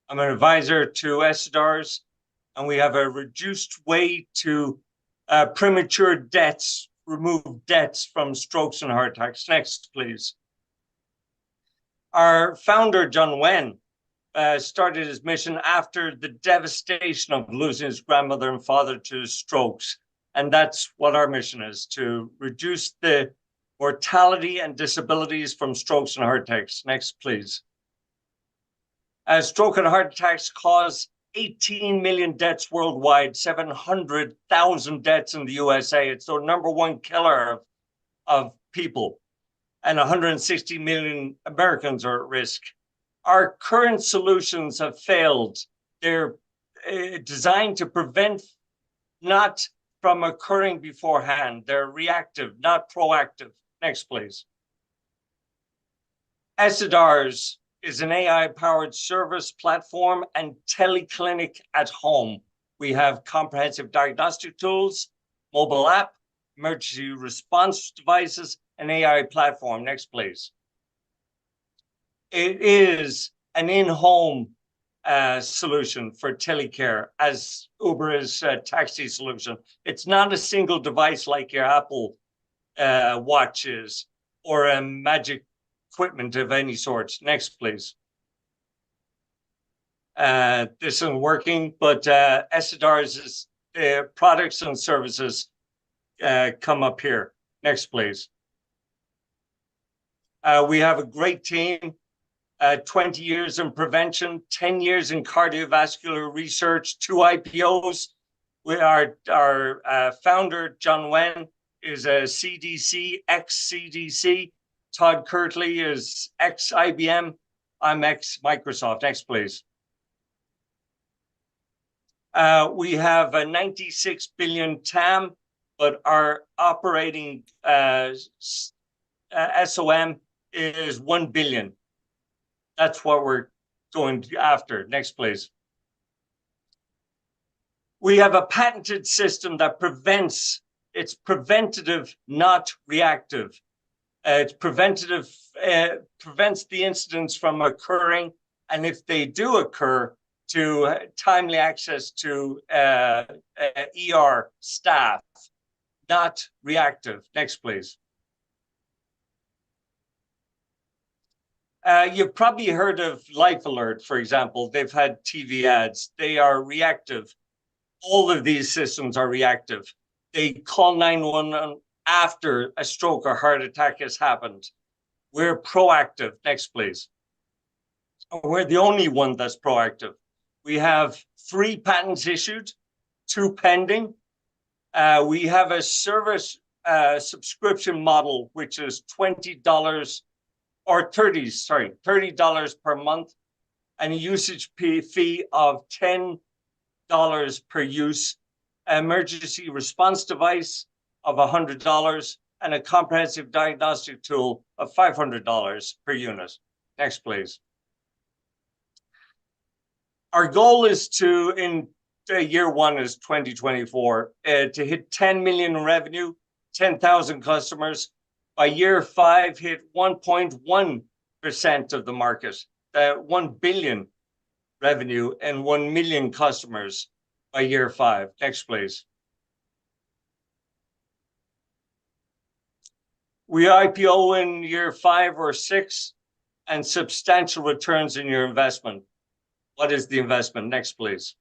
E: I'm an advisor to SDRs, and we have a reduced way to premature deaths, remove deaths from strokes and heart attacks. Next, please. Our founder, John Wen, started his mission after the devastation of losing his grandmother and father to strokes. And that's what our mission is, to reduce the mortality and disabilities from strokes and heart attacks. Next, please. Stroke and heart attacks cause 18 million deaths worldwide, 700,000 deaths in the USA. It's the #1 killer of people, and 160 million Americans are at risk. Our current solutions have failed. They're designed to prevent, not from occurring beforehand. They're reactive, not proactive. Next, please. SDRs is an AI-powered service platform and teleclinic at home. We have comprehensive diagnostic tools, mobile app, emergency response devices, and AI platform. Next, please. It is an in-home solution for telecare, as Uber is a taxi solution. It's not a single device like your Apple Watch is, or a magic equipment of any sort. Next, please. This isn't working, but SDR's products and services come up here. Next, please. We have a great team, 20 years in prevention, 10 years in cardiovascular research, 2 IPOs. Our founder, John Wen, is a CDC, ex-CDC. Todd Kirtley is ex-IBM. I'm ex-Microsoft. Next, please. We have a 96 billion TAM, but our operating SOM is 1 billion. That's what we're going after. Next, please. We have a patented system that prevents. It's preventative, not reactive. It's preventative, prevents the incidents from occurring, and if they do occur, to timely access to ER staff, not reactive. Next, please. You've probably heard of Life Alert, for example. They've had TV ads. They are reactive. All of these systems are reactive. They call 911 after a stroke or heart attack has happened. We're proactive. Next, please. We're the only one that's proactive. We have 3 patents issued, 2 pending. We have a service subscription model, which is $20 or $30 per month, and a usage fee of $10 per use, emergency response device of $100, and a comprehensive diagnostic tool of $500 per unit. Next, please. Our goal is to, in year 1 is 2024, to hit 10 million in revenue, 10,000 customers. By year 5, hit 1.1% of the market, 1 billion revenue and 1 million customers by year 5. Next, please. We IPO in year 5 or 6 and substantial returns in your investment. What is the investment? Next, please.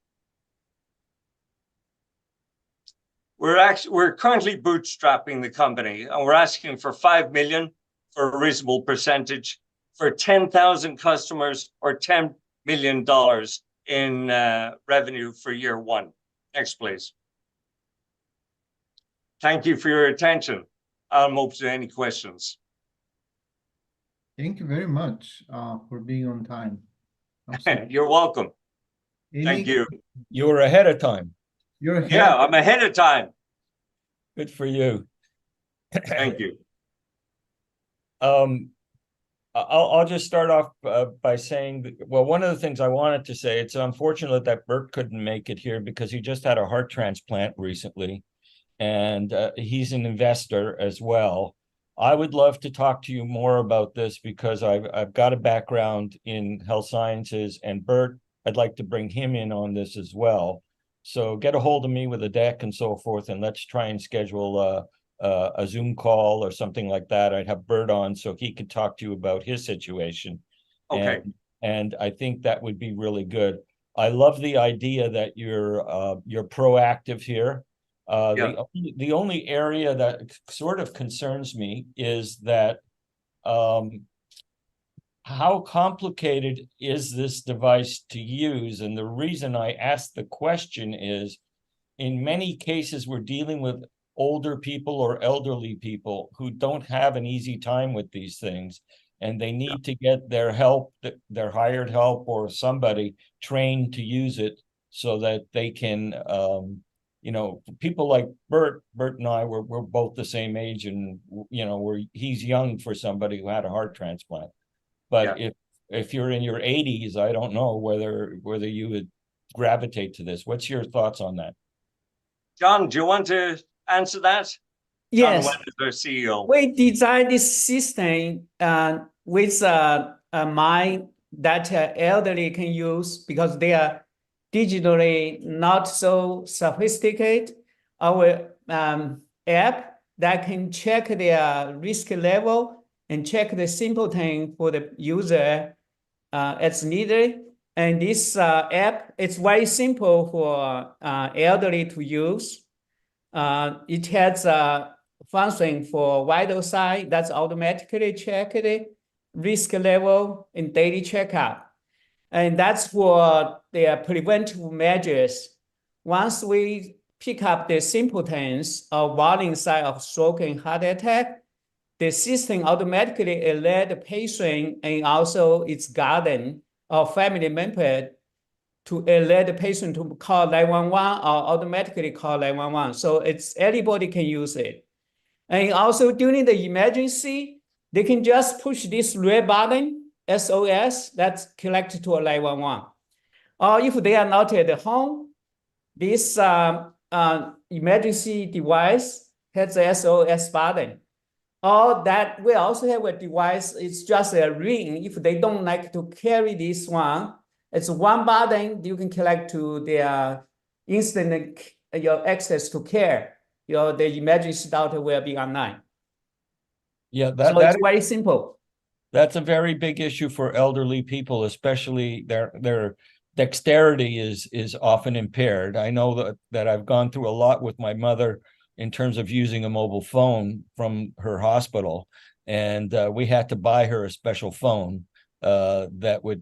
E: We're currently bootstrapping the company, and we're asking for 5 million for a reasonable percentage for 10,000 customers or $10 million in revenue for year 1. Next, please. Thank you for your attention. I'm open to any questions.
A: Thank you very much for being on time.
E: You're welcome. Thank you.
C: You were ahead of time.
A: You're ahead.
E: Yeah, I'm ahead of time.
C: Good for you.
E: Thank you.
C: I'll just start off by saying, well, one of the things I wanted to say, it's unfortunate that Bert couldn't make it here because he just had a heart transplant recently, and he's an investor as well. I would love to talk to you more about this because I've got a background in health sciences, and Bert, I'd like to bring him in on this as well. So get a hold of me with a deck and so forth, and let's try and schedule a Zoom call or something like that. I'd have Bert on so he could talk to you about his situation.
E: Okay.
C: And I think that would be really good. I love the idea that you're proactive here. The only area that sort of concerns me is that how complicated is this device to use? And the reason I ask the question is, in many cases, we're dealing with older people or elderly people who don't have an easy time with these things, and they need to get their help, their hired help or somebody trained to use it so that they can, people like Bert and I, we're both the same age, and, he's young for somebody who had a heart transplant. But if you're in your 80s, I don't know whether you would gravitate to this. What's your thoughts on that?
E: John, do you want to answer that?
F: Yes.
E: John Webb is our CEO.
F: We designed this system with a mind that elderly can use because they are digitally not so sophisticated. Our app that can check their risk level and check the simple thing for the user as needed. And this app, it's very simple for elderly to use. It has a function for vital sign that's automatically check the risk level in daily checkup. And that's for their preventive measures. Once we pick up the simple things of warning sign of stroke and heart attack, the system automatically alert the patient and also its guardian or family member to alert the patient to call 911 or automatically call 911. So anybody can use it. And also during the emergency, they can just push this red button, SOS, that's connected to a 911. Or if they are not at home, this emergency device has a SOS button. Or that we also have a device, it's just a ring. If they don't like to carry this one, it's one button you can connect to their instant your access to care. The emergency doctor will be online.
C: Yeah,
F: so it's very simple.
C: That's a very big issue for elderly people, especially their dexterity is often impaired. I know that I've gone through a lot with my mother in terms of using a mobile phone from her hospital, and we had to buy her a special phone that would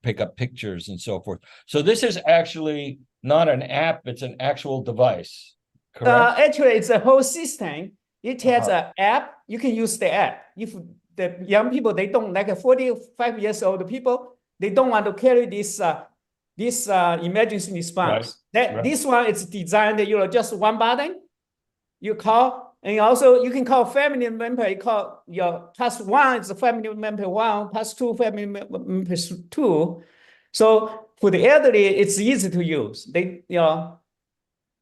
C: pick up pictures and so forth. So this is actually not an app, it's an actual device, correct?
F: Actually, it's a whole system. It has an app. You can use the app. If the young people, they don't, like 45 years old people, they don't want to carry this emergency response.
C: Right.
F: This one is designed, just one button. You call, and also you can call family member. You call your +1 is family member 1, +2 family member 2. So for the elderly, it's easy to use. They, you're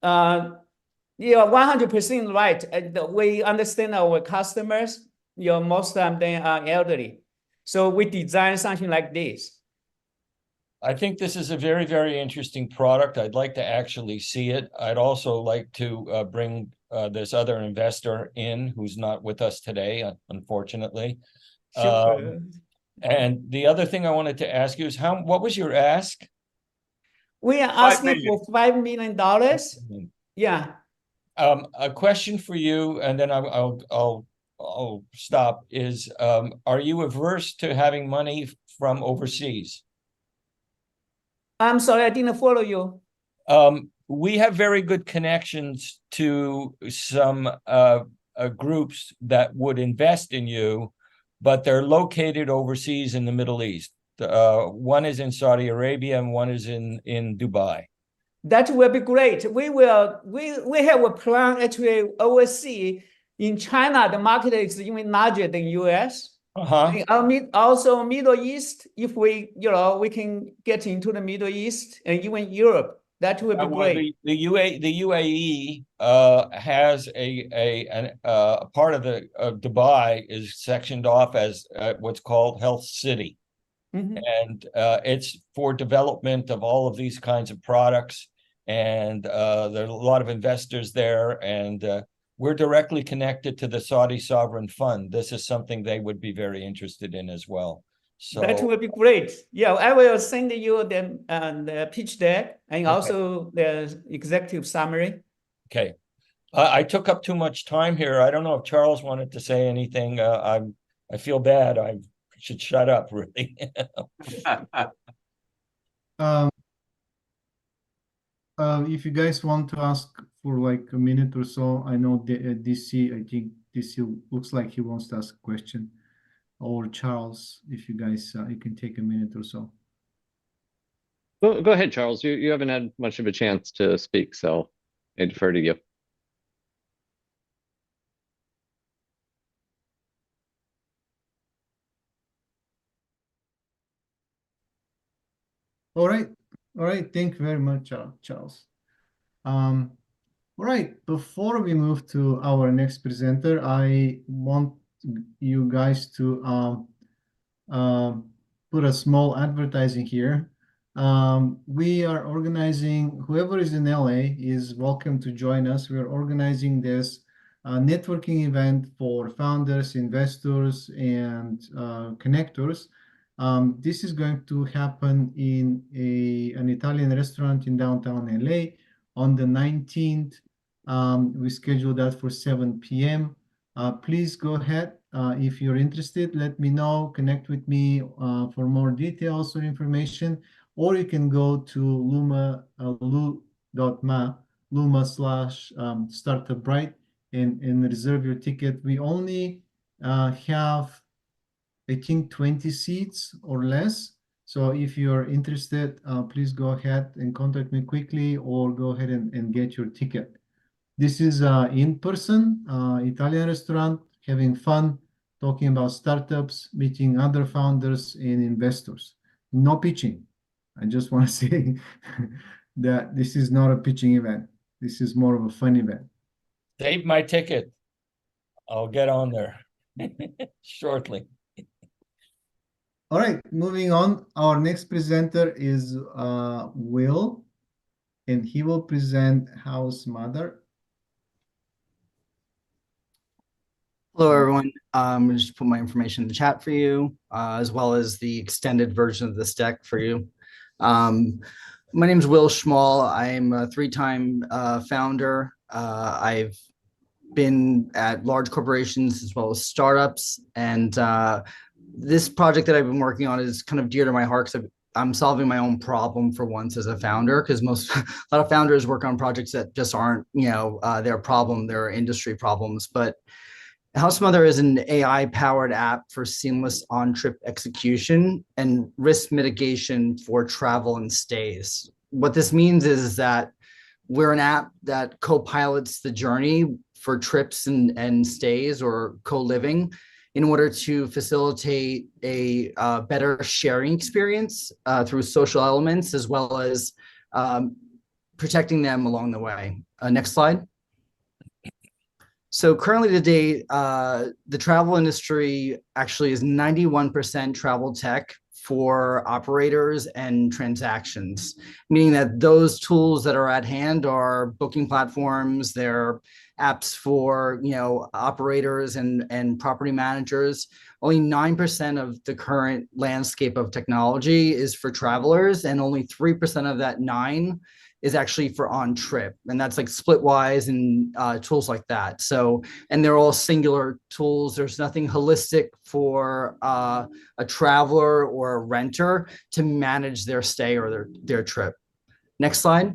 F: 100% right. And we understand our customers. Most of them they are elderly, so we design something like this.
C: I think this is a very, very interesting product. I'd like to actually see it. I'd also like to bring this other investor in who's not with us today, unfortunately.
F: Sure.
C: And the other thing I wanted to ask you is what was your ask?
F: We are asking for $5 million. Yeah.
C: A question for you, and then I'll stop. Is are you averse to having money from overseas?
F: I'm sorry, I didn't follow you.
C: We have very good connections to some groups that would invest in you, but they're located overseas in the Middle East. One is in Saudi Arabia and one is in Dubai.
F: That will be great. We have a plan actually overseas. In China, the market is even larger than US. Also Middle East, if we can get into the Middle East and even Europe, that would be great.
C: The UAE has a part of Dubai is sectioned off as what's called Health City. And it's for development of all of these kinds of products. And there are a lot of investors there, and we're directly connected to the Saudi Sovereign Fund. This is something they would be very interested in as well. So
F: that would be great. Yeah, I will send you the pitch deck and also the executive summary.
C: Okay. I took up too much time here. I don't know if Charles wanted to say anything. I feel bad. I should shut up, really.
A: If you guys want to ask for like a minute or so, I know DC, I think DC looks like he wants to ask a question. Or Charles, if you guys, you can take a minute or so.
I: Go ahead, Charles. You haven't had much of a chance to speak, so I defer to you.
A: All right. Thank you very much, Charles. All right. Before we move to our next presenter, I want you guys to put a small advertising here. We are organizing, whoever is in LA is welcome to join us. We are organizing this networking event for founders, investors, and connectors. This is going to happen in an Italian restaurant in downtown LA on the 19th. We scheduled that for 7 p.m. Please go ahead. If you're interested, let me know, connect with me for more details or information, or you can go to luma.ma/StartupBrite and reserve your ticket. We only have, I think, 20 seats or less. So if you're interested, please go ahead and contact me quickly or go ahead and get your ticket. This is in-person Italian restaurant, having fun, talking about startups, meeting other founders and investors. No pitching. I just want to say that this is not a pitching event. This is more of a fun event.
C: Save my ticket. I'll get on there shortly.
A: All right, moving on. Our next presenter is Will, and he will present House Mother.
M: Hello, everyone. I'm going to just put my information in the chat for you, as well as the extended version of this deck for you. My name is Will Schmall. I'm a three-time founder. I've been at large corporations as well as startups. And this project that I've been working on is kind of dear to my heart because I'm solving my own problem for once as a founder, because a lot of founders work on projects that just aren't, their problem, their industry problems. But HouseMother is an AI-powered app for seamless on-trip execution and risk mitigation for travel and stays. What this means is that we're an app that co-pilots the journey for trips and stays or co-living in order to facilitate a better sharing experience through social elements, as well as protecting them along the way. Next slide. So currently today, the travel industry actually is 91% travel tech for operators and transactions, meaning that those tools that are at hand are booking platforms, they're apps for operators and property managers. Only 9% of the current landscape of technology is for travelers, and only 3% of that 9 is actually for on trip, and that's like Splitwise and tools like that. So, and they're all singular tools. There's nothing holistic for a traveler or a renter to manage their stay or their trip. Next slide.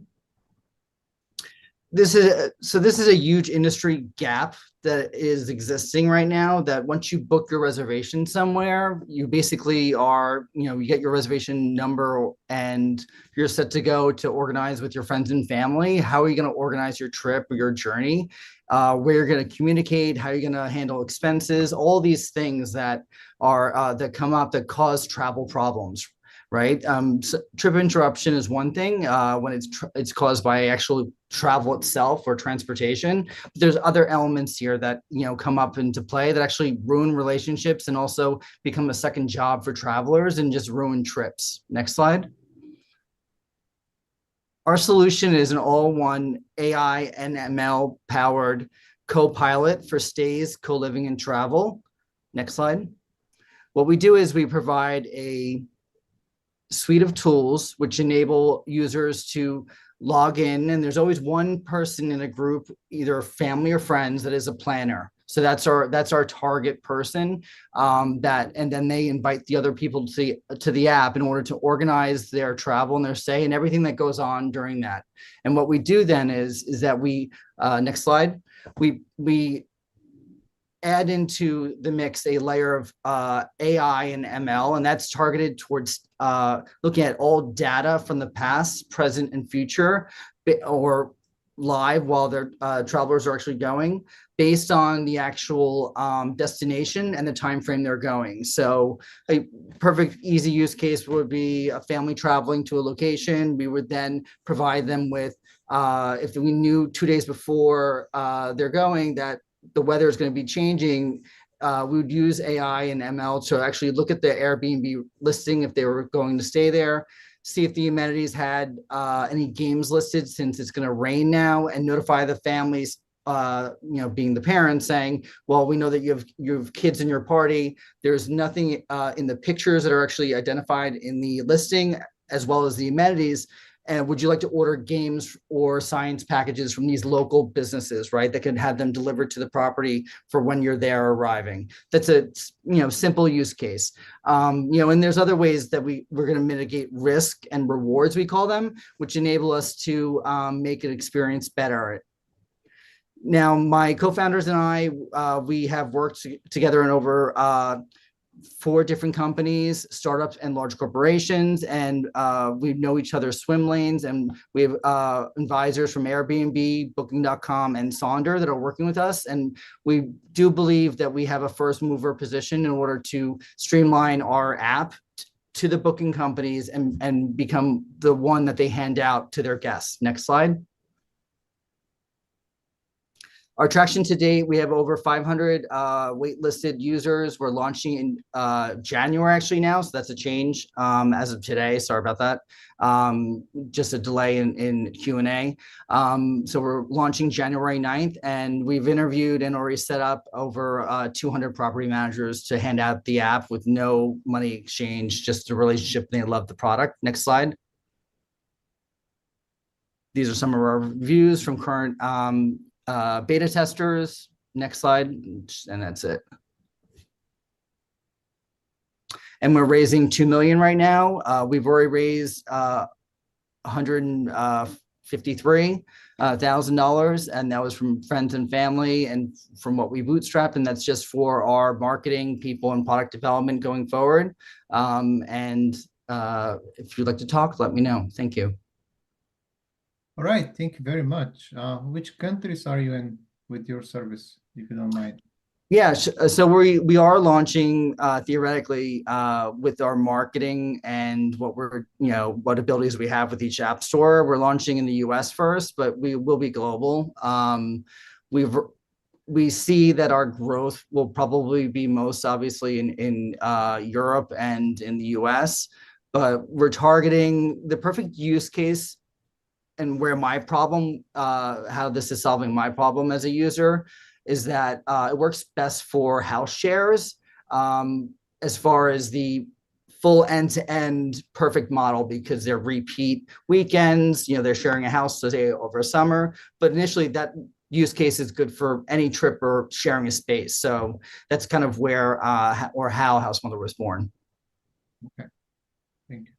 M: This is a huge industry gap that is existing right now, that once you book your reservation somewhere, you basically are, you get your reservation number and you're set to go to organize with your friends and family. How are you going to organize your trip or your journey? Where you're going to communicate, how you're going to handle expenses, all these things that are that come up that cause travel problems. Right. So trip interruption is one thing when it's caused by actual travel itself or transportation. But there's other elements here that, come up into play that actually ruin relationships and also become a second job for travelers and just ruin trips. Next slide. Our solution is an all-one AI and ML powered co-pilot for stays, co-living, and travel. Next slide. What we do is we provide a suite of tools which enable users to log in, and there's always one person in a group, either family or friends, that is a planner. So that's our target person, and then they invite the other people to the app in order to organize their travel and their stay and everything that goes on during that. And what we do then is that we next slide, we add into the mix a layer of AI and ML, and that's targeted towards looking at all data from the past, present, and future, or live while their travelers are actually going, based on the actual destination and the time frame they're going. So a perfect easy use case would be a family traveling to a location. We would then provide them with, if we knew 2 days before they're going that the weather is going to be changing, we would use AI and ML to actually look at the Airbnb listing if they were going to stay there, see if the amenities had any games listed since it's going to rain now, and notify the families, being the parents, saying, well, we know that you have kids in your party. There's nothing in the pictures that are actually identified in the listing, as well as the amenities. And would you like to order games or science packages from these local businesses, right, that can have them delivered to the property for when you're there arriving? That's a simple use case. And there's other ways that we're going to mitigate risk and rewards, we call them, which enable us to make an experience better. Now, my co-founders and I, we have worked together in over 4 different companies, startups and large corporations, and we know each other's swim lanes, and we have advisors from Airbnb, Booking.com, and Sonder that are working with us, and we do believe that we have a first mover position in order to streamline our app to the booking companies and become the one that they hand out to their guests. Next slide. Our traction to date, we have over 500 waitlisted users. We're launching in January actually now, so that's a change as of today. Sorry about that. Just a delay in Q&A. So we're launching January 9th, and we've interviewed and already set up over 200 property managers to hand out the app with no money exchange, just a relationship. They love the product. Next slide. These are some of our reviews from current beta testers. Next slide, and that's it. And we're raising 2 million right now. We've already raised $153,000, and that was from friends and family and from what we bootstrapped, and that's just for our marketing people and product development going forward. If you'd like to talk, let me know. Thank you.
A: All right, thank you very much. Which countries are you in with your service, if you don't mind?
M: Yeah, so we are launching theoretically with our marketing and what abilities we have with each app store. We're launching in the US first, but we will be global. We see that our growth will probably be most obviously in Europe and in the US, but we're targeting the perfect use case and where my problem, how this is solving my problem as a user, is that it works best for house shares as far as the full end-to-end perfect model, because they're repeat weekends, they're sharing a house, say, over summer, but initially that use case is good for any trip or sharing a space. So that's kind of where or how House Mother was born.
A: Okay, thank you.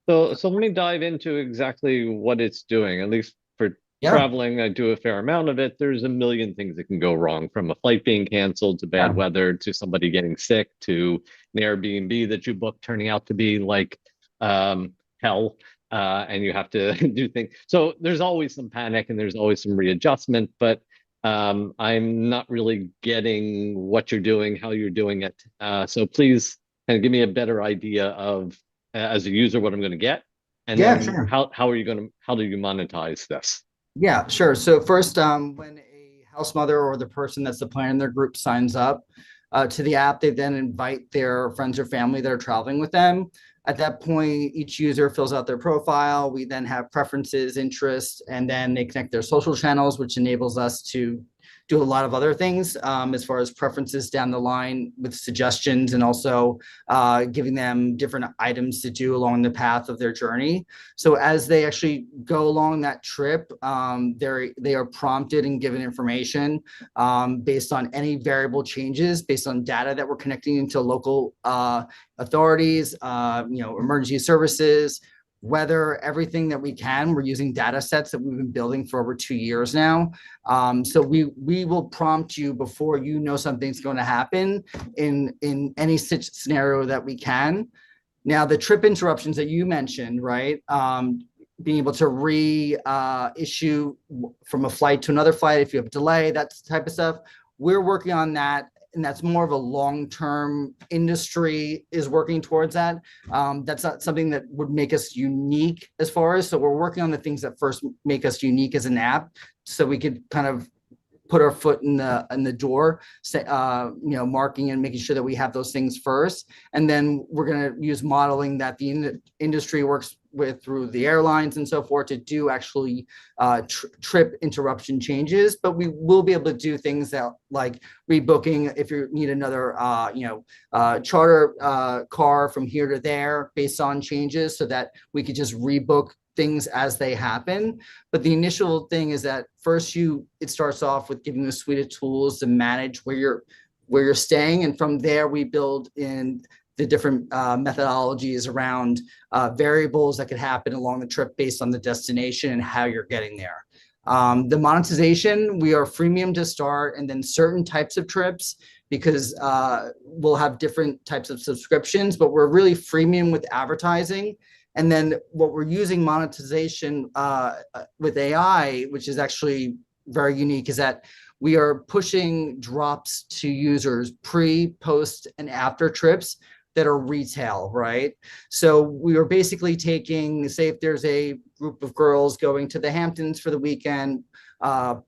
I: So let me dive into exactly what it's doing. At least for traveling, I do a fair amount of it. There's a million things that can go wrong, from a flight being canceled to bad weather to somebody getting sick to an Airbnb that you booked turning out to be like hell, and you have to do things. So there's always some panic and there's always some readjustment, but I'm not really getting what you're doing, how you're doing it. So please kind of give me a better idea of, as a user, what I'm going to get, and then
M: sure.
I: how do you monetize this?
M: Yeah, sure. So first, when a house mother or the person that's the planner in their group signs up to the app, they then invite their friends or family that are traveling with them. At that point, each user fills out their profile. We then have preferences, interests, and then they connect their social channels, which enables us to do a lot of other things as far as preferences down the line with suggestions, and also giving them different items to do along the path of their journey. So as they actually go along that trip, they are prompted and given information based on any variable changes, based on data that we're connecting into local authorities, emergency services, weather, everything that we can. We're using data sets that we've been building for over 2 years now. So we will prompt you before you know something's going to happen in any scenario that we can. Now, the trip interruptions that you mentioned, right? Being able to reissue from a flight to another flight if you have a delay, that type of stuff. We're working on that, and that's more of a long-term. Industry is working towards that. That's not something that would make us unique as far as, so we're working on the things that first make us unique as an app, so we could kind of put our foot in the door, say, marking and making sure that we have those things first. And then we're going to use modeling that the industry works with through the airlines and so forth to do actually trip interruption changes. But we will be able to do things that, like rebooking if you need another charter car from here to there based on changes, so that we could just rebook things as they happen. But the initial thing is that first it starts off with giving you a suite of tools to manage where you're staying, and from there we build in the different methodologies around variables that could happen along the trip based on the destination and how you're getting there. The monetization, we are freemium to start, and then certain types of trips, because we'll have different types of subscriptions, but we're really freemium with advertising. And then what we're using monetization with AI, which is actually very unique, is that we are pushing drops to users pre, post, and after trips that are retail, right? So we are basically taking, say if there's a group of girls going to the Hamptons for the weekend,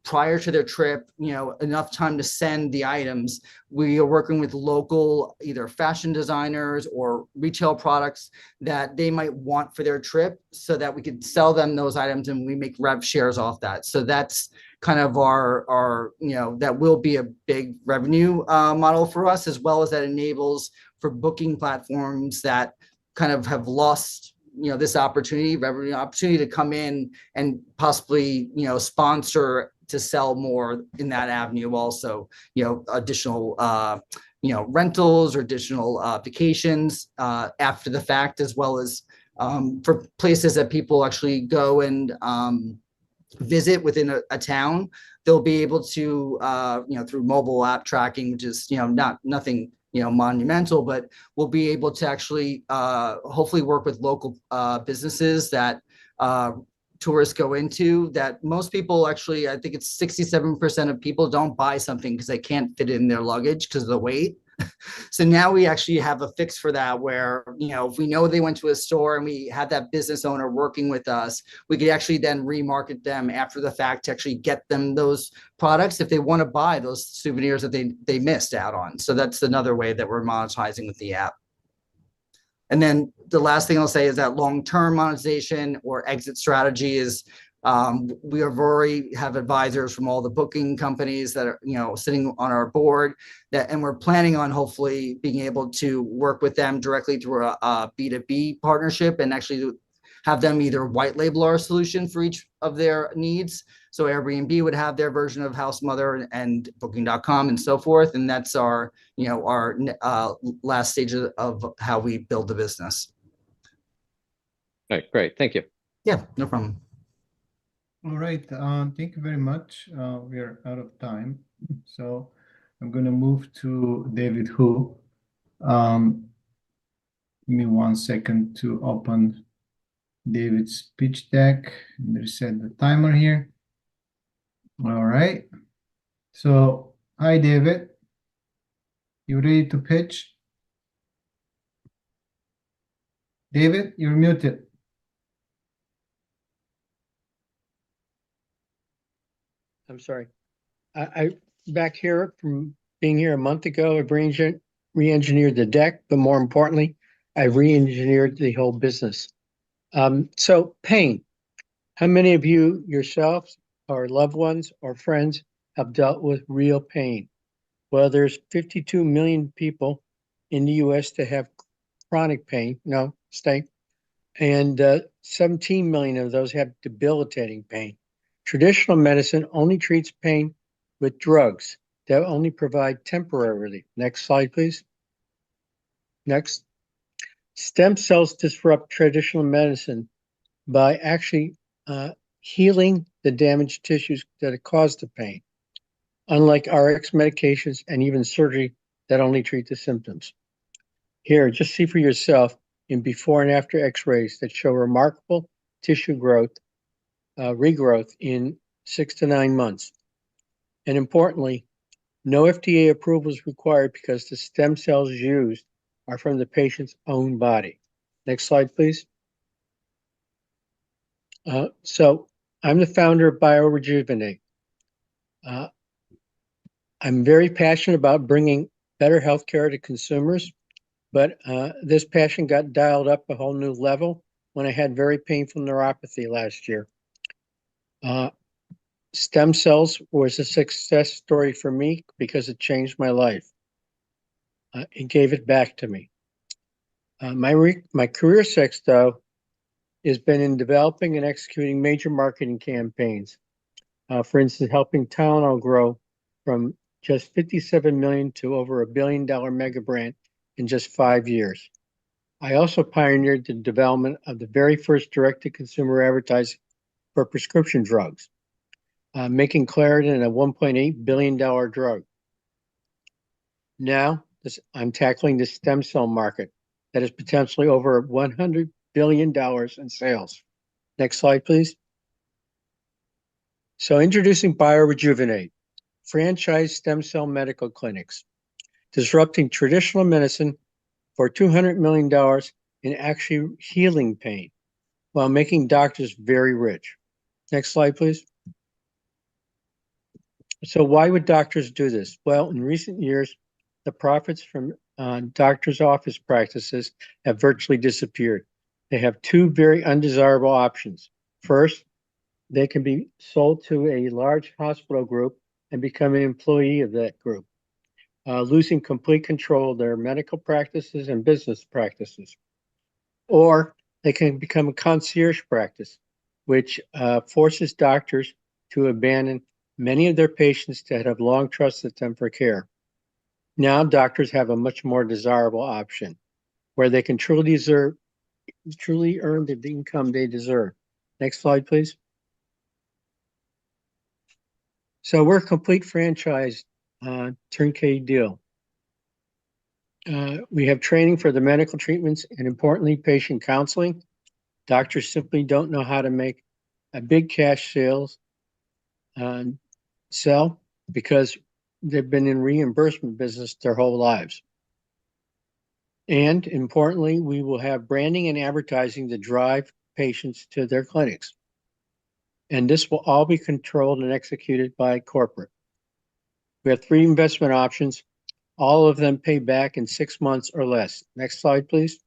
M: prior to their trip, enough time to send the items. We are working with local either fashion designers or retail products that they might want for their trip so that we could sell them those items and we make rev shares off that. So that's kind of our that will be a big revenue model for us, as well as that enables for booking platforms that kind of have lost this revenue opportunity to come in and possibly sponsor to sell more in that avenue also, additional rentals or additional vacations after the fact, as well as for places that people actually go and visit within a town. They'll be able to through mobile app tracking, which is nothing monumental, but we'll be able to actually hopefully work with local businesses that tourists go into, that most people actually, I think it's 67% of people don't buy something because they can't fit it in their luggage because of the weight. So now we actually have a fix for that, where if we know they went to a store and we had that business owner working with us, we could actually then remarket them after the fact to actually get them those products if they want to buy those souvenirs that they missed out on. So that's another way that we're monetizing with the app. And then the last thing I'll say is that long-term monetization or exit strategy is we have already have advisors from all the booking companies that are sitting on our board, and we're planning on hopefully being able to work with them directly through a B2B partnership and actually have them either white label our solution for each of their needs. So Airbnb would have their version of House Mother and Booking.com and so forth, and that's our last stage of how we build the business.
I: All right, great, thank you.
M: Yeah, no problem.
A: All right, thank you very much. We are out of time, so I'm going to move to David Hu. Give me 1 second to open David's pitch deck and reset the timer here. All right, so hi David, you ready to pitch? David, you're muted.
N: I'm sorry. I back here from being here a month ago, I've re-engineered the deck, but more importantly, I've re-engineered the whole business. So pain. How many of you yourselves or loved ones or friends have dealt with real pain? Well, there's 52 million people in the US that have chronic pain. No, stay. And 17 million of those have debilitating pain. Traditional medicine only treats pain with drugs that only provide temporary relief. Next slide, please. Next. Stem cells disrupt traditional medicine by actually healing the damaged tissues that cause the pain, unlike RX medications and even surgery that only treat the symptoms. Here, just see for yourself in before and after x-rays that show remarkable tissue growth, regrowth in 6 to 9 months. And importantly, no FDA approval is required because the stem cells used are from the patient's own body. Next slide, please. So I'm the founder of BioRejuvenate. I'm very passionate about bringing better healthcare to consumers, but this passion got dialed up a whole new level when I had very painful neuropathy last year. Stem cells was a success story for me because it changed my life. It gave it back to me. My career sex, though, has been in developing and executing major marketing campaigns. For instance, helping Tylenol grow from just 57 million to over $1 billion mega brand in just 5 years. I also pioneered the development of the very first direct-to-consumer advertising for prescription drugs, making Claritin a $1.8 billion drug. Now, I'm tackling the stem cell market that is potentially over $100 billion in sales. Next slide, please. So introducing BioRejuvenate, franchise stem cell medical clinics, disrupting traditional medicine for $200 million in actually healing pain while making doctors very rich. Next slide, please. So why would doctors do this? Well, in recent years, the profits from doctors' office practices have virtually disappeared. They have two very undesirable options. First, they can be sold to a large hospital group and become an employee of that group, losing complete control of their medical practices and business practices. Or they can become a concierge practice, which forces doctors to abandon many of their patients that have long trusted them for care. Now doctors have a much more desirable option where they can truly earn the income they deserve. Next slide, please. So we're a complete franchise turnkey deal. We have training for the medical treatments and importantly, patient counseling. Doctors simply don't know how to make a big cash sell because they've been in reimbursement business their whole lives. And importantly, we will have branding and advertising to drive patients to their clinics. And this will all be controlled and executed by corporate. We have 3 investment options. All of them pay back in 6 months or less. Next slide, please.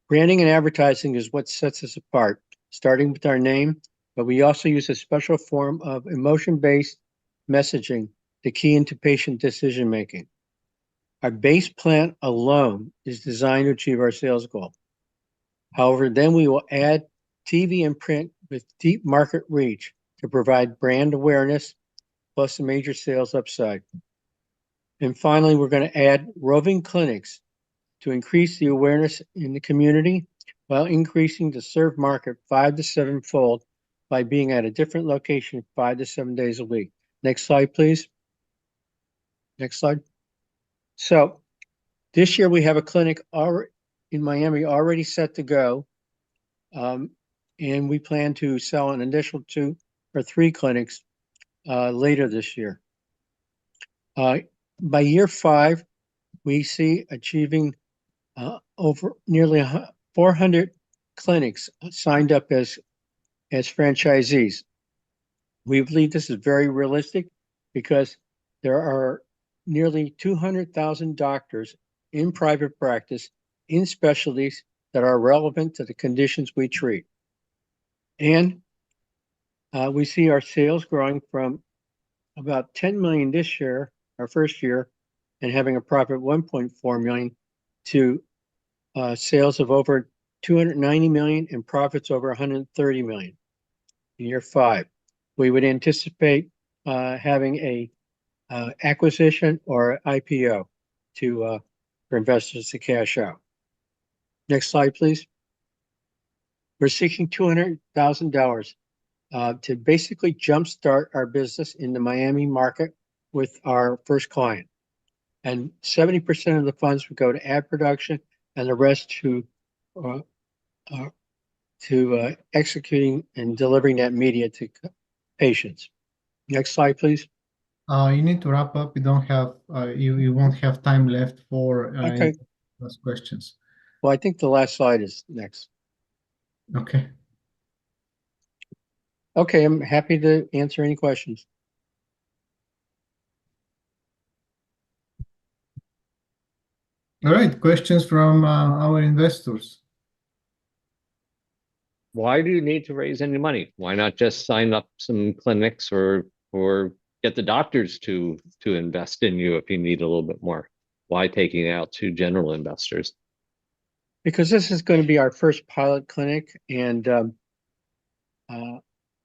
N: Branding and advertising is what sets us apart, starting with our name, but we also use a special form of emotion-based messaging to key into patient decision-making. Our base plan alone is designed to achieve our sales goal. However, then we will add TV and print with deep market reach to provide brand awareness plus a major sales upside. And finally, we're going to add roving clinics to increase the awareness in the community while increasing the served market 5 to 7-fold by being at a different location 5 to 7 days a week. Next slide, please. Next slide. So this year we have a clinic in Miami already set to go. And we plan to sell an additional 2 or 3 clinics later this year. By year 5, we see achieving over nearly 400 clinics signed up as franchisees. We believe this is very realistic because there are nearly 200,000 doctors in private practice in specialties that are relevant to the conditions we treat. And we see our sales growing from about 10 million this year, our first year, and having a profit of 1.4 million to sales of over 290 million and profits over 130 million in year 5. We would anticipate having a acquisition or IPO for investors to cash out. Next slide, please. We're seeking $200,000 to basically jumpstart our business in the Miami market with our first client. And 70% of the funds would go to ad production and the rest to executing and delivering that media to patients. Next slide, please.
A: You need to wrap up. We don't have you won't have time left for
N: Okay.
A: last questions.
N: Well, I think the last slide is next.
A: Okay.
N: Okay, I'm happy to answer any questions.
A: All right, questions from our investors.
I: Why do you need to raise any money? Why not just sign up some clinics or get the doctors to invest in you if you need a little bit more? Why taking it out to general investors?
N: Because this is going to be our first pilot clinic, and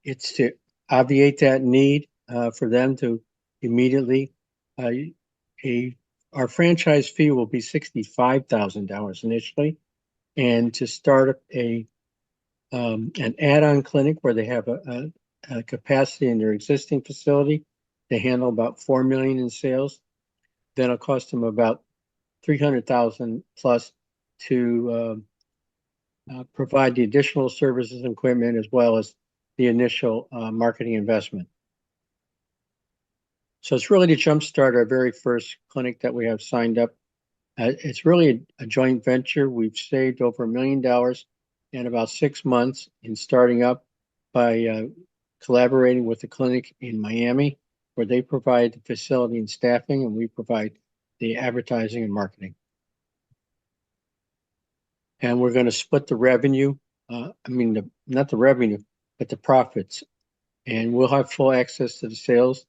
N: it's to obviate that need for them to immediately. Our franchise fee will be $65,000 initially, and to start an add-on clinic where they have a capacity in their existing facility to handle about 4 million in sales, then it'll cost them about 300,000 plus to provide the additional services and equipment as well as the initial marketing investment. So it's really to jumpstart our very first clinic that we have signed up It's really a joint venture. We've saved over $1 million in about 6 months in starting up by collaborating with the clinic in Miami, where they provide the facility and staffing, and we provide the advertising and marketing. And we're going to split the revenue. Not the revenue, but the profits. And we'll have full access to the sales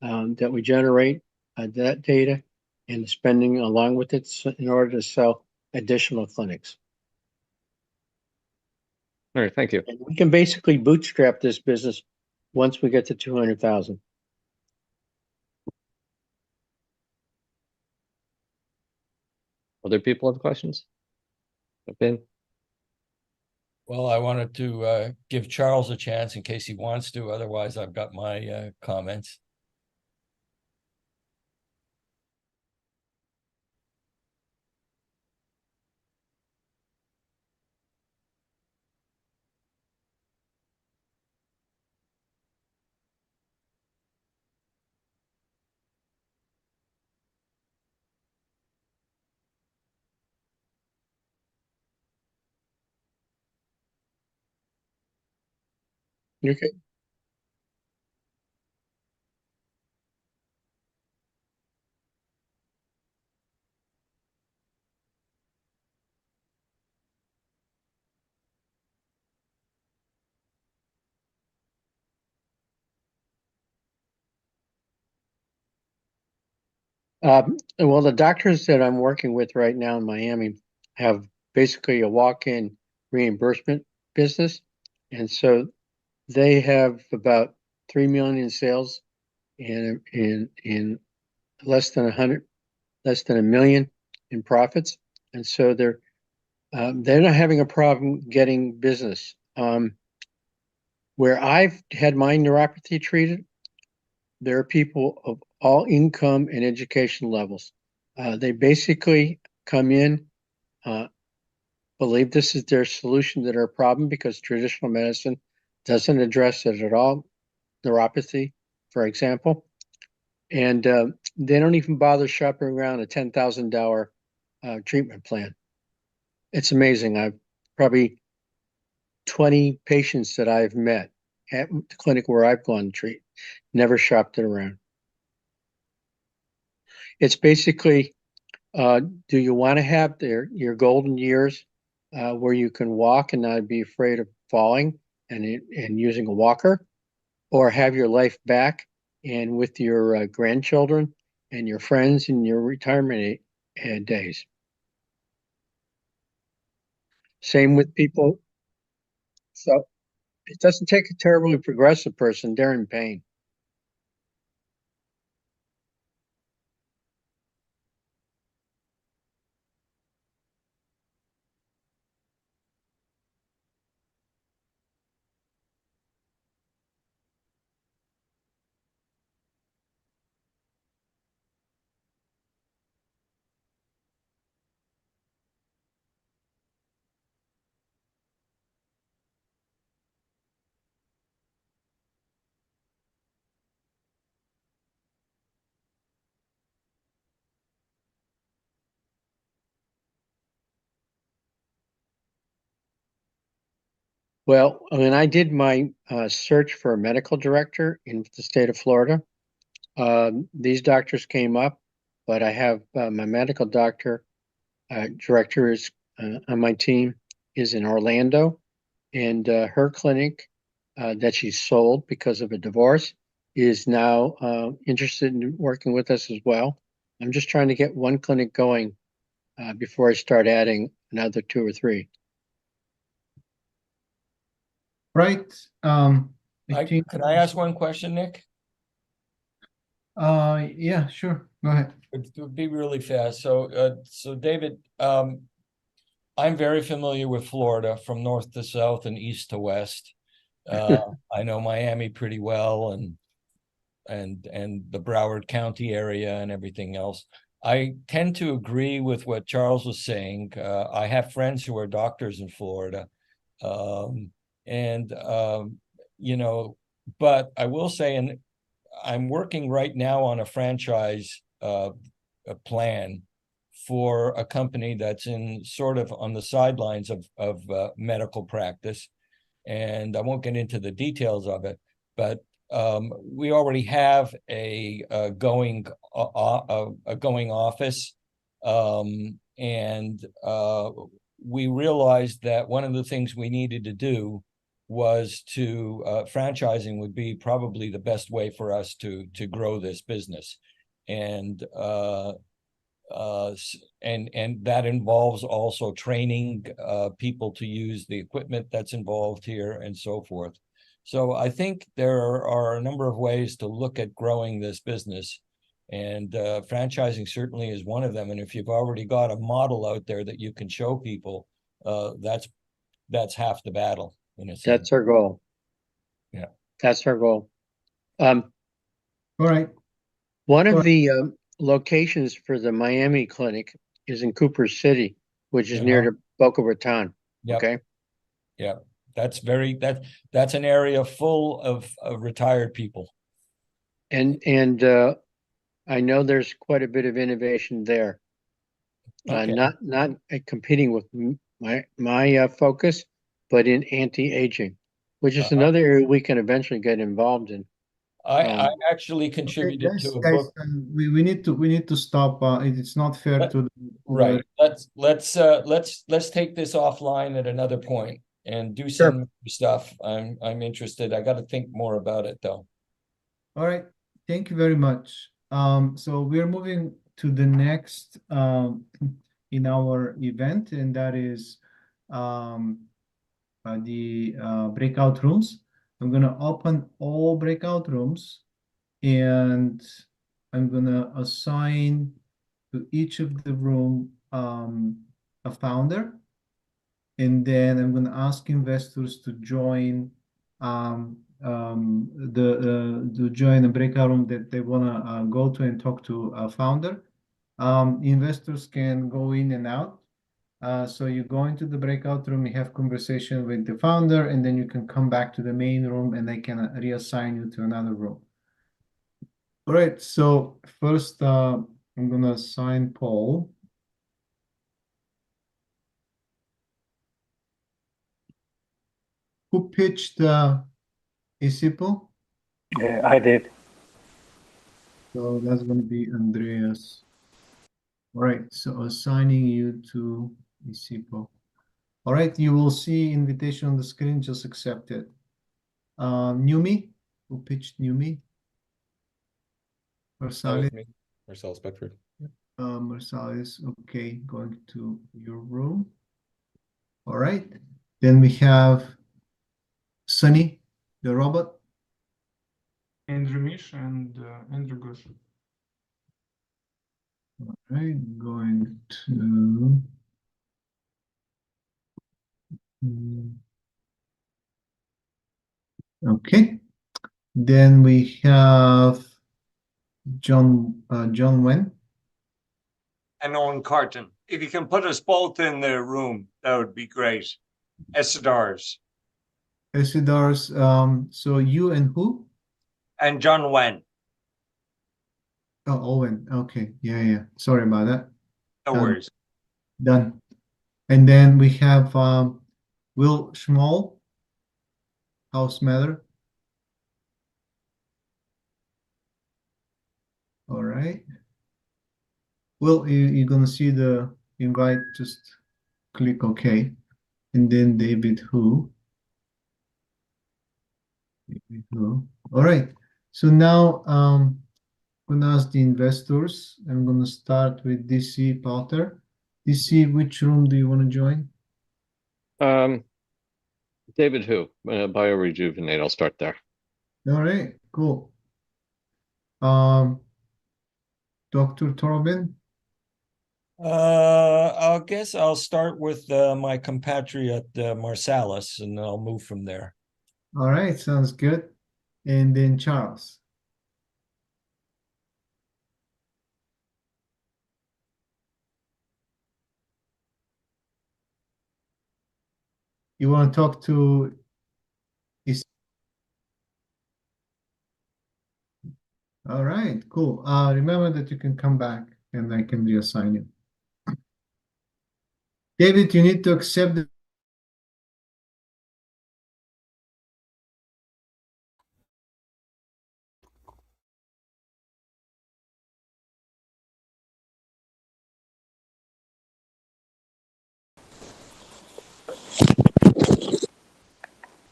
N: that we generate, that data, and the spending along with it in order to sell additional clinics.
I: All right, thank you.
N: And we can basically bootstrap this business once we get to 200,000.
I: Other people have questions? Ben?
C: Well, I wanted to give Charles a chance in case he wants to. Otherwise, I've got my comments.
N: Okay. Well, the doctors that I'm working with right now in Miami have basically a walk-in reimbursement business. And so they have about 3 million in sales and in less than $1 million in profits. And so they're not having a problem getting business. Where I've had my neuropathy treated, there are people of all income and education levels. They basically come in, believe this is their solution to their problem because traditional medicine doesn't address it at all, neuropathy, for example. And they don't even bother shopping around a $10,000 treatment plan. It's amazing. I've probably 20 patients that I've met at the clinic where I've gone to treat, never shopped it around. It's basically, do you want to have your golden years where you can walk and not be afraid of falling and using a walker, or have your life back and with your grandchildren and your friends in your retirement days? Same with people. So it doesn't take a terribly progressive person. They're in pain. Well, when I did my search for a medical director in the state of Florida, these doctors came up, but I have my medical director is on my team is in Orlando, and her clinic that she sold because of a divorce is now interested in working with us as well. I'm just trying to get one clinic going before I start adding another 2 or 3.
A: Right.
C: Can I ask one question, Nick?
A: Yeah, sure. Go ahead.
C: It would be really fast. So David, I'm very familiar with Florida from north to south and east to west. I know Miami pretty well and the Broward County area and everything else. I tend to agree with what Charles was saying. I have friends who are doctors in Florida. But I will say, and I'm working right now on a franchise a plan for a company that's in sort of on the sidelines of medical practice. And I won't get into the details of it, but we already have a going office, and we realized that one of the things we needed to do was to franchising would be probably the best way for us to grow this business, and that involves also training people to use the equipment that's involved here and so forth. So I think there are a number of ways to look at growing this business, and franchising certainly is one of them. And if you've already got a model out there that you can show people, that's half the battle in a sense.
N: That's our goal.
C: Yeah.
N: That's our goal.
A: All right.
N: One of the locations for the Miami clinic is in Cooper City, which is near to Boca Raton.
C: Yep.
N: Okay.
C: Yeah, that's an area full of retired people.
N: And I know there's quite a bit of innovation there.
C: Okay.
N: Not competing with my focus, but in anti-aging, which is another area we can eventually get involved in.
C: I actually contributed
A: guys,
C: to a
A: guys,
C: book.
A: we need to stop. It's not fair to
C: Right. Let's take this offline at another point, and do send me stuff. I'm interested. I got to think more about it though.
A: All right. Thank you very much. So we're moving to the next in our event, and that is the breakout rooms. I'm gonna open all breakout rooms, and I'm gonna assign to each of the room a founder, and then I'm gonna ask investors to join to join a breakout room that they wanna go to and talk to a founder. Investors can go in and out. So you go into the breakout room, you have conversation with the founder, and then you can come back to the main room and they can reassign you to another room. All right, so first I'm gonna assign Paul. Who pitched Isipo?
B: Yeah, I did.
A: So that's gonna be Andreas. All right, so assigning you to Isipo. All right, you will see invitation on the screen, just accept it. Numi, who pitched Numi? Marsalis.
O: Marcellus Beckford.
A: Marsalis, okay, going to your room. All right, then we have Sunny, the robot.
L: Andrew Mish and Andrew Gush.
A: All right, going to okay. Then we have John Wen.
E: And Owen Carton. If you can put us both in the room, that would be great. Essidars.
A: So you and who?
E: And John Wen.
A: Oh, Owen. Okay. Yeah. Sorry about that.
E: No worries.
A: Done. And then we have Will Schmall, House Matter. All right. Will, you're gonna see the invite, just click OK. And then David Hu. All right. So now I'm gonna ask the investors. I'm gonna start with DC Potter. DC, which room do you want to join?
I: David Hu, BioRejuvenate. I'll start there.
A: All right, cool. Dr. Torben?
C: I guess I'll start with my compatriot Marsalis, and I'll move from there.
A: All right, sounds good. And then Charles. You want to talk to All right, cool. Remember that you can come back and I can reassign you. David, you need to accept the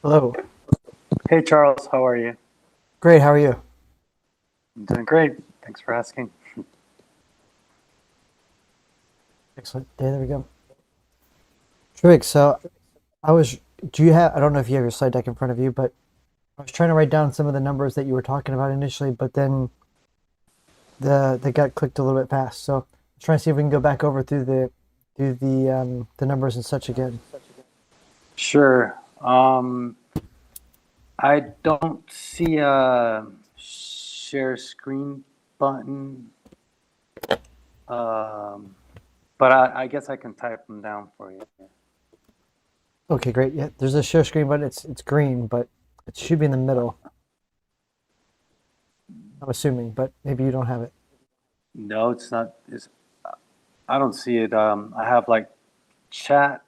J: Hello.
B: Hey, Charles, how are you?
J: Great. How are you?
B: I'm doing great. Thanks for asking.
J: Excellent. There we go. Terrific. So do you have, I don't know if you have your slide deck in front of you, but I was trying to write down some of the numbers that you were talking about initially, but then they got clicked a little bit fast. So I'm trying to see if we can go back over through the numbers and such again.
B: Sure. I don't see a share screen button, but I guess I can type them down for you.
J: Okay, great. Yeah, there's a share screen button. It's green, but it should be in the middle. I'm assuming, but maybe you don't have it.
B: No, it's not. I don't see it. I have like chat,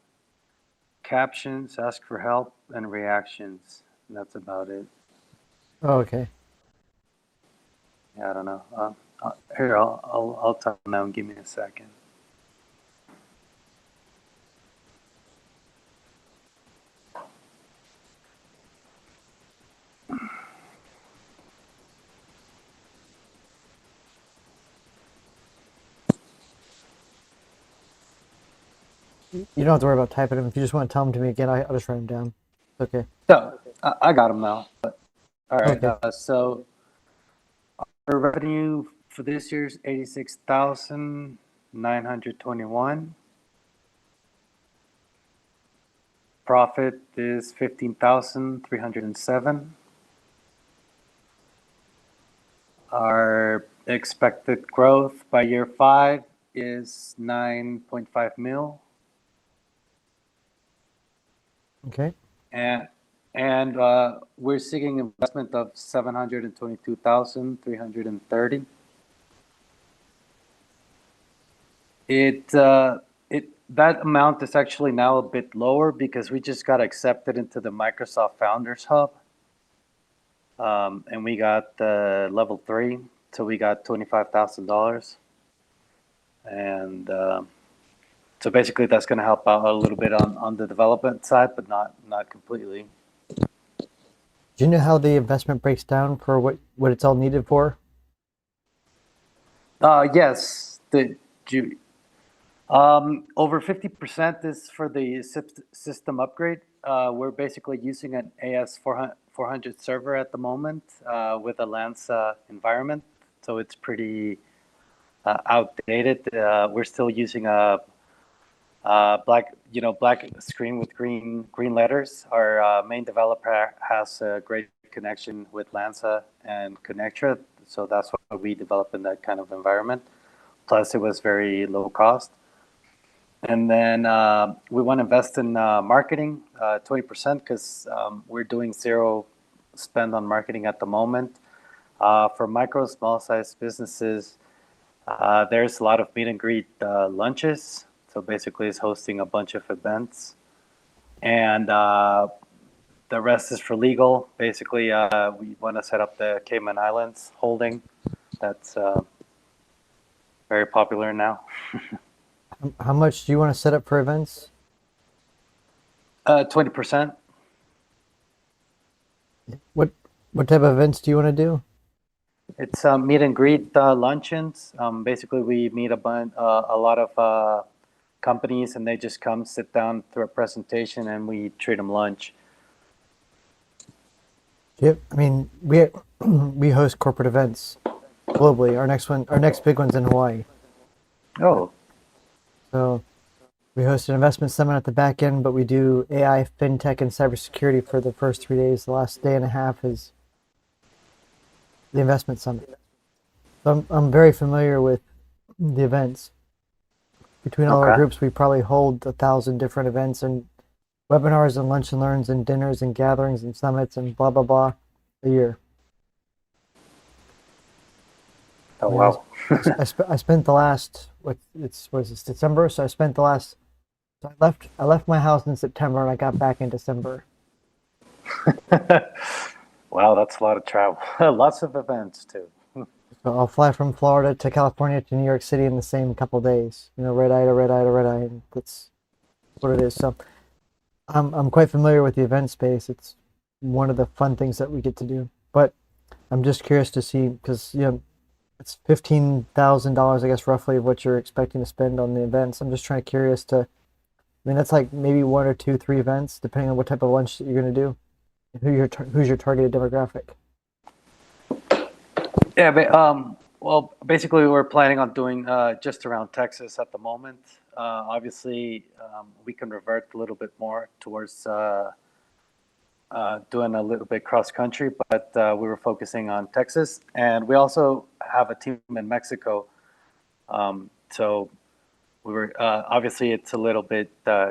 B: captions, ask for help, and reactions. And that's about it.
J: Oh, okay.
B: Yeah, I don't know. Here, I'll type now and give me a second.
J: You don't have to worry about typing them. If you just want to tell them to me again, I'll just write them down. Okay.
B: So I got them now. But, all right.
J: Okay.
B: So our revenue for this year is 86,921. Profit is 15,307. Our expected growth by year 5 is 9.5 mil.
J: Okay.
B: And we're seeking investment of 722,330. That amount is actually now a bit lower because we just got accepted into the Microsoft Founders Hub, and we got level 3, so we got $25,000, and so basically that's going to help out a little bit on the development side, but not completely.
J: Do you know how the investment breaks down for what it's all needed for?
B: Yes, over 50% is for the system upgrade. We're basically using an AS400 server at the moment with a Lanza environment, so it's pretty outdated. We're still using a black screen with green letters. Our main developer has a great connection with Lanza and Connectra, so that's why we developed in that kind of environment. Plus, it was very low cost. And then we want to invest in marketing, 20%, because we're doing zero spend on marketing at the moment. For micro, small-sized businesses, there's a lot of meet and greet lunches. So basically, it's hosting a bunch of events. And the rest is for legal. Basically, we want to set up the Cayman Islands holding. That's very popular now.
J: How much do you want to set up for events?
B: 20%.
J: What type of events do you want to do?
B: It's meet and greet luncheons. Basically, we meet a lot of companies, and they just come sit down through a presentation, and we treat them lunch.
J: Yep. I mean, we host corporate events globally. Our next big one's in Hawaii.
B: Oh.
J: So we host an investment summit at the back end, but we do AI, fintech, and cybersecurity for the first 3 days. The last day and a half is the investment summit. So I'm very familiar with the events. Between all our groups, we probably hold 1,000 different events and webinars and lunch and learns and dinners and gatherings and summits and blah, blah, blah a year.
B: Oh, wow.
J: I spent the last, what is this, December? So I spent the last So I left my house in September and I got back in December.
B: Wow, that's a lot of travel. Lots of events too.
J: So I'll fly from Florida to California to New York City in the same couple days. You know, red eye to red eye to red eye. And that's what it is. So I'm quite familiar with the event space. It's one of the fun things that we get to do. But I'm just curious to see, because you know, it's $15,000, I guess, roughly of what you're expecting to spend on the events. I'm just curious to, I mean, that's like maybe 1 or 2, 3 events, depending on what type of lunch that you're going to do, and who's your targeted demographic.
B: Yeah, but, well, basically we're planning on doing just around Texas at the moment. Obviously, we can revert a little bit more towards doing a little bit cross country, but we were focusing on Texas, and we also have a team in Mexico. So we were obviously it's a little bit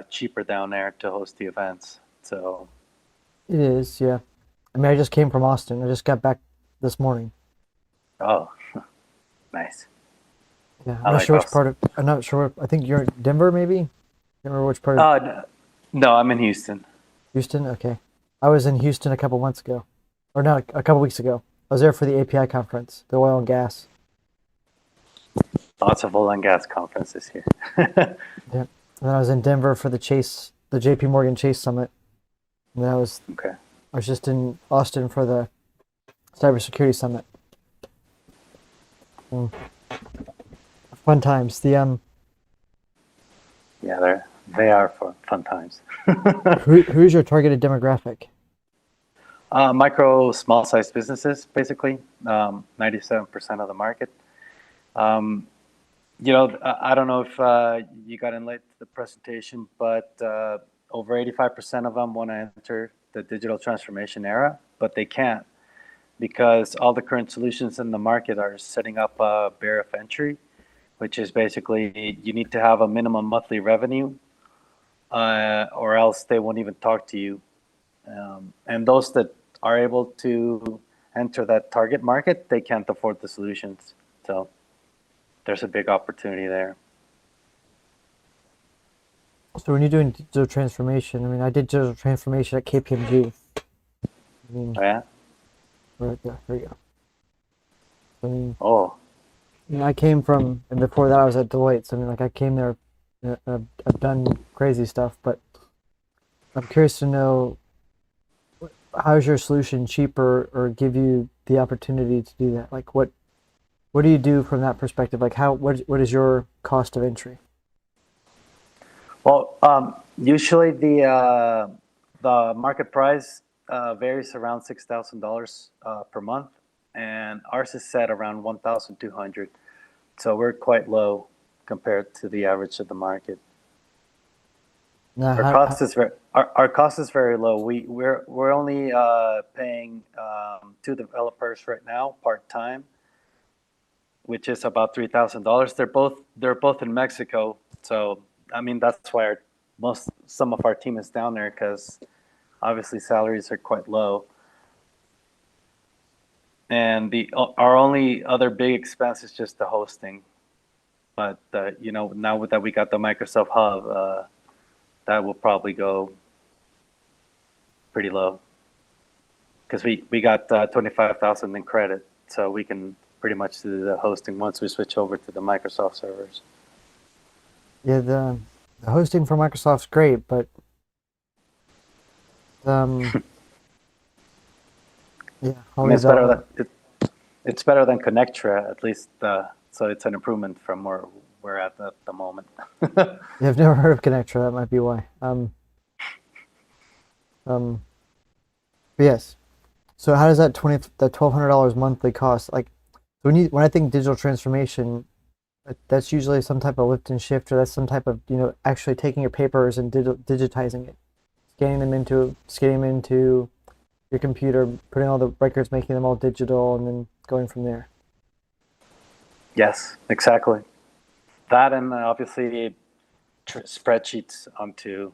B: cheaper down there to host the events. So
J: it is, yeah. I mean, I just came from Austin. I just got back this morning.
B: Oh, nice.
J: Yeah, I'm not sure which part of. I'm not sure. I think you're in Denver, maybe. You remember which part of?
B: No, I'm in Houston.
J: Houston, okay. I was in Houston a couple months ago, or not, a couple weeks ago. I was there for the API conference, the oil and gas.
B: Lots of oil and gas conferences here.
J: Yeah, and then I was in Denver for the JP Morgan Chase Summit. And then I was just in Austin for the Cybersecurity Summit. Fun times. The
B: Yeah, they are fun times.
J: Who's your targeted demographic?
B: Micro, small-sized businesses, basically. 97% of the market. You know, I don't know if you got in late to the presentation, but over 85% of them want to enter the digital transformation era, but they can't because all the current solutions in the market are setting up a barrier of entry, which is basically you need to have a minimum monthly revenue or else they won't even talk to you. And those that are able to enter that target market, they can't afford the solutions. So there's a big opportunity there.
J: So when you're doing digital transformation, I mean, I did digital transformation at KPMG. I mean,
B: oh, yeah?
J: Right there, there you go. I mean,
B: you
J: know, I came from, and before that I was at Deloitte, so I mean, like I came there, I've done crazy stuff, but I'm curious to know, how's your solution cheaper or give you the opportunity to do that? Like what do you do from that perspective? Like what is your cost of entry?
B: Well, usually the market price varies around $6,000 per month, and ours is set around 1,200. So we're quite low compared to the average of the market.
J: Now,
B: our cost is very low. We're only paying 2 developers right now part time, which is about $3,000. They're both in Mexico, so I mean that's why some of our team is down there because obviously salaries are quite low. And our only other big expense is just the hosting. But you know, now that we got the Microsoft Hub, that will probably go pretty low because we got 25,000 in credit, so we can pretty much do the hosting once we switch over to the Microsoft servers.
J: Yeah, the hosting for Microsoft's great, but yeah,
B: I mean, it's better than Connectra, at least. So it's an improvement from where we're at the moment.
J: Yeah, I've never heard of Connectra. That might be why. But yes. So how does that $1,200 monthly cost? Like when I think digital transformation, that's usually some type of lift and shift, or that's some type of, you know, actually taking your papers and digitizing it, scanning them into your computer, putting all the records, making them all digital, and then going from there.
B: Yes, exactly. That and obviously spreadsheets onto,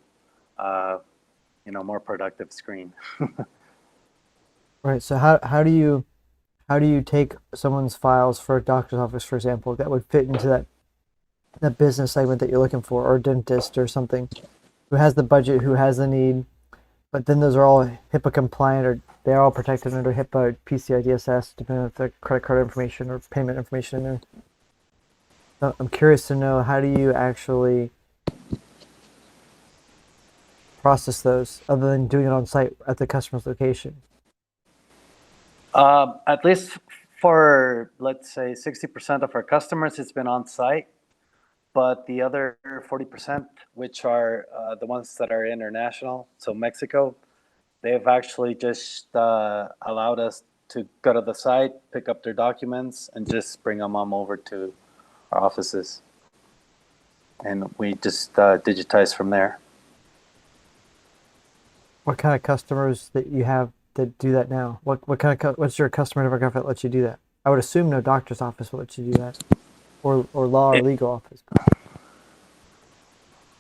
B: you know, more productive screen.
J: Right. So how do you take someone's files for a doctor's office, for example, that would fit into that that business segment that you're looking for, or a dentist or something, who has the budget, who has the need, but then those are all HIPAA compliant, or they're all protected under HIPAA, PCI DSS, depending on if the credit card information or payment information in there. So I'm curious to know, how do you actually process those other than doing it on site at the customer's location?
B: At least for, let's say, 60% of our customers, it's been on site. But the other 40%, which are the ones that are international, so Mexico, they've actually just allowed us to go to the site, pick up their documents, and just bring them over to our offices. And we just digitize from there.
J: What kind of customers that you have that do that now? What's your customer demographic that lets you do that? I would assume no doctor's office will let you do that, or law or legal office.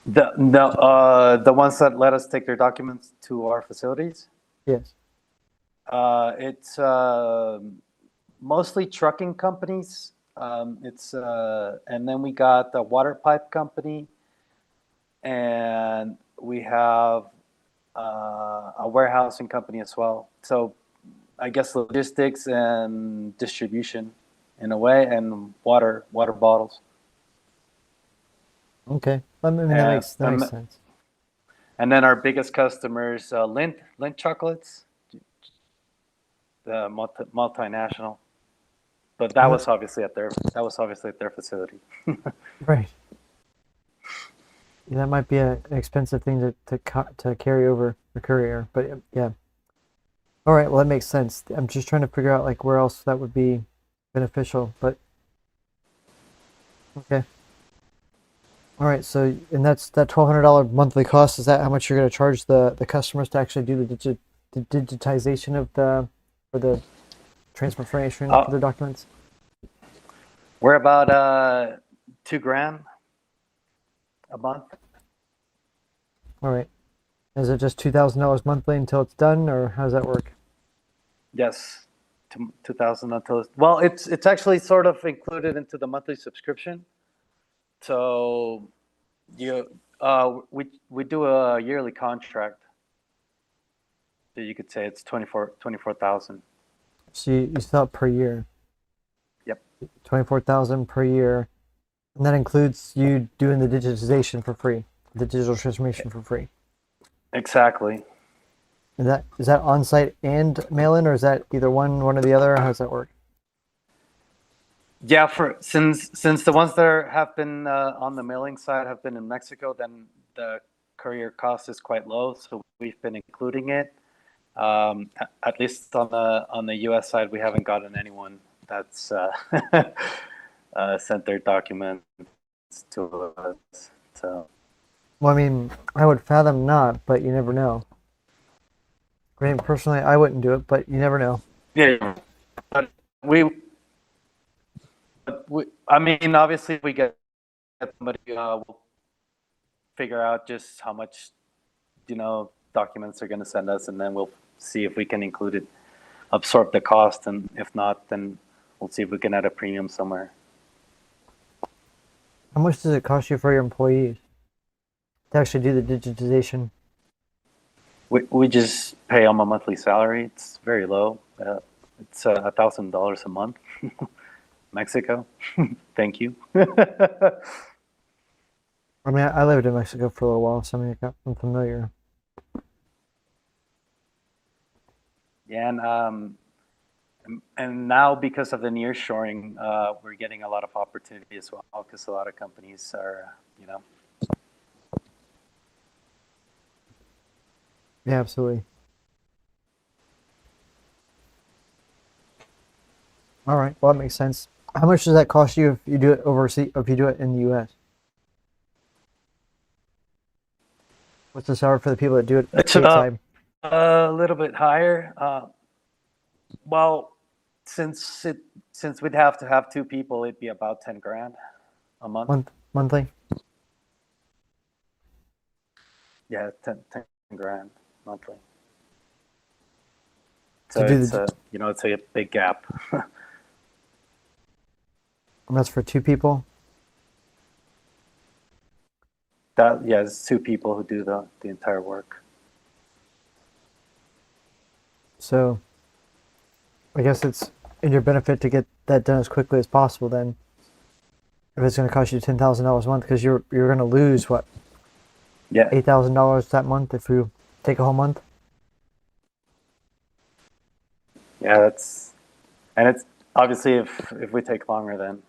B: The ones that let us take their documents to our facilities.
J: Yes.
B: It's mostly trucking companies. And then we got the water pipe company, and we have a warehousing company as well. So I guess logistics and distribution in a way, and water bottles.
J: Okay, I mean, that makes sense.
B: And then our biggest customers, Lindt chocolates, the multinational. But that was obviously at their facility.
J: Right. Yeah, that might be an expensive thing to carry over the courier, but yeah. All right, well, that makes sense. I'm just trying to figure out like where else that would be beneficial, but okay. All right, so and that's that $1,200 monthly cost. Is that how much you're going to charge the customers to actually do the digitization of the transfer information for the documents?
B: We're about $2,000 a month.
J: All right. Is it just $2,000 monthly until it's done, or how does that work?
B: Yes, $2,000 until well, it's actually sort of included into the monthly subscription. So we do a yearly contract. So you could say it's 24,000.
J: So you sell it per year.
B: Yep.
J: 24,000 per year, and that includes you doing the digitization for free, the digital transformation for free.
B: Exactly.
J: Is that on site and mail in, or is that either one or the other? How does that work?
B: Yeah, since the ones that have been on the mailing side have been in Mexico, then the courier cost is quite low. So we've been including it. At least on the U.S. side, we haven't gotten anyone that's sent their documents to us. So.
J: Well, I mean, I would fathom not, but you never know. I mean, personally, I wouldn't do it, but you never know.
B: Yeah, but I mean, obviously, we get somebody. We'll figure out just how much, documents they're going to send us, and then we'll see if we can include it, absorb the cost, and if not, then we'll see if we can add a premium somewhere.
J: How much does it cost you for your employees to actually do the digitization?
B: We just pay them a monthly salary. It's very low. It's $1,000 a month. Mexico. Thank you.
J: I mean, I lived in Mexico for a little while, so I mean, I'm familiar.
B: Yeah, and now because of the nearshoring, we're getting a lot of opportunity as well, because a lot of companies are,
J: Yeah, absolutely. All right, well, that makes sense. How much does that cost you if you do it overseas, or if you do it in the U.S.? What's the salary for the people that do it stateside?
B: A little bit higher. Well, since we'd have to have two people, it'd be about $10,000 a month.
J: Monthly?
B: Yeah, $10,000 monthly.
J: So
B: it's a big gap.
J: And that's for two people?
B: Yeah, it's 2 people who do the entire work.
J: So I guess it's in your benefit to get that done as quickly as possible then. If it's going to cost you $10,000 a month, because you're going to lose what?
B: Yeah.
J: $8,000 that month if you take a whole month.
B: Yeah, it's obviously if we take longer, then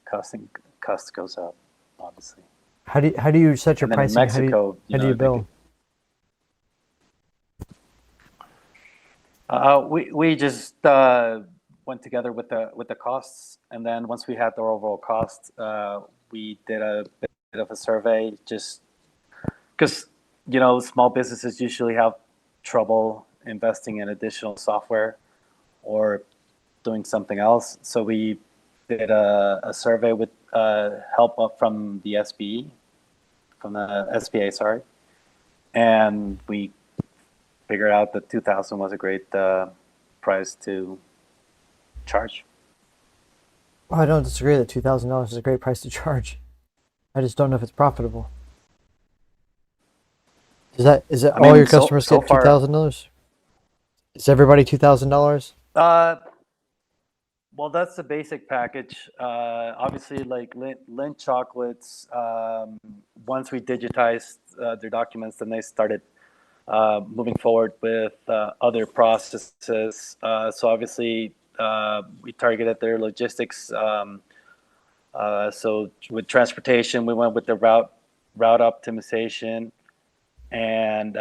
B: cost goes up, obviously.
J: How do you set your
B: And then in
J: pricing?
B: Mexico,
J: how do you bill?
B: We just went together with the costs, and then once we had the overall cost, we did a bit of a survey, just because small businesses usually have trouble investing in additional software or doing something else. So we did a survey with help up from the SBA, sorry, and we figured out that 2,000 was a great price to charge.
J: Well, I don't disagree that $2,000 is a great price to charge. I just don't know if it's profitable. Is it all your customers get $2,000? Is everybody $2,000?
B: Well, that's the basic package. Obviously, like Lindt Chocolates, once we digitized their documents, then they started moving forward with other processes. So obviously, we targeted their logistics. So with transportation, we went with the route optimization, and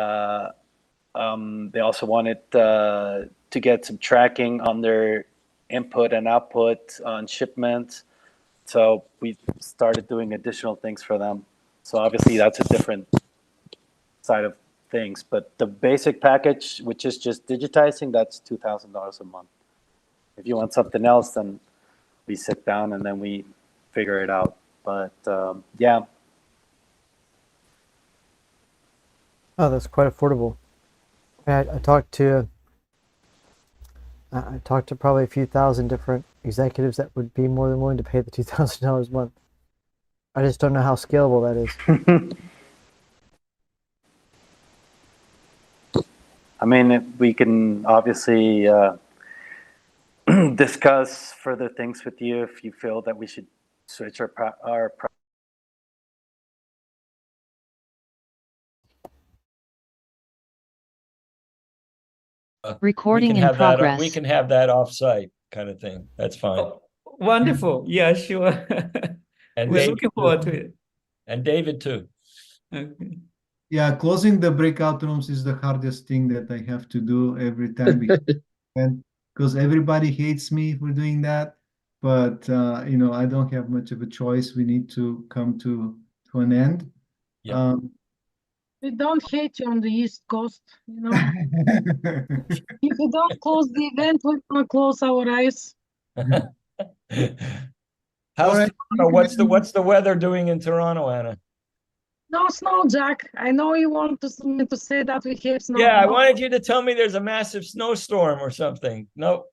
B: they also wanted to get some tracking on their input and output on shipments. So we started doing additional things for them. So obviously, that's a different side of things. But the basic package, which is just digitizing, that's $2,000 a month. If you want something else, then we sit down and then we figure it out. But yeah.
J: Oh, that's quite affordable. I talked to probably a few thousand different executives that would be more than willing to pay the $2,000 a month. I just don't know how scalable that is.
B: I mean, we can obviously discuss further things with you if you feel that we should switch our
O: recording in progress.
C: We can have that off-site kind of thing. That's fine.
F: Oh, wonderful. Yeah, sure.
C: And
F: we're
C: David
F: looking
C: too.
F: forward to it.
C: And David too.
F: Okay.
A: Yeah, closing the breakout rooms is the hardest thing that I have to do every time we because everybody hates me for doing that. But I don't have much of a choice. We need to come to an end.
C: Yeah.
H: We don't hate you on the East Coast, If you don't close the event, we're gonna close our eyes.
C: How's
A: right.
C: Toronto? What's the weather doing in Toronto, Anna?
H: No snow, Jack. I know you want me to say that we have snow.
C: Yeah, I wanted you to tell me there's a massive snowstorm or something. No,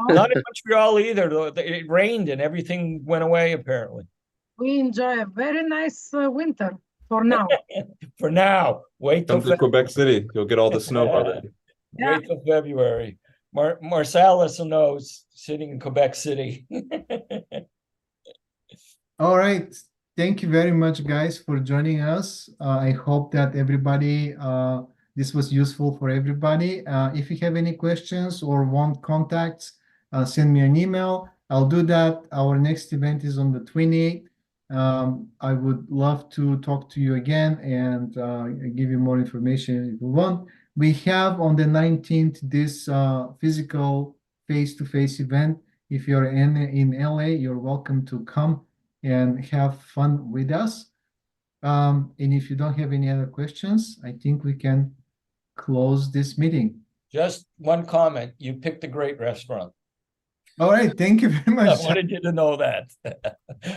C: not in Montreal either. It rained and everything went away apparently.
H: We enjoy a very nice winter for now.
C: For now, wait till
P: Come to Quebec City. You'll get all the snow already.
C: Wait till February. Marsalis knows, sitting in Quebec City.
A: All right. Thank you very much, guys, for joining us. I hope that everybody, this was useful for everybody. If you have any questions or want contacts, send me an email. I'll do that. Our next event is on the 28th. I would love to talk to you again and give you more information if you want. We have on the 19th this physical face-to-face event. If you're in LA, you're welcome to come and have fun with us. And if you don't have any other questions, I think we can close this meeting.
C: Just one comment. You picked a great restaurant.
A: All right. Thank you very much.
C: I wanted you to know that.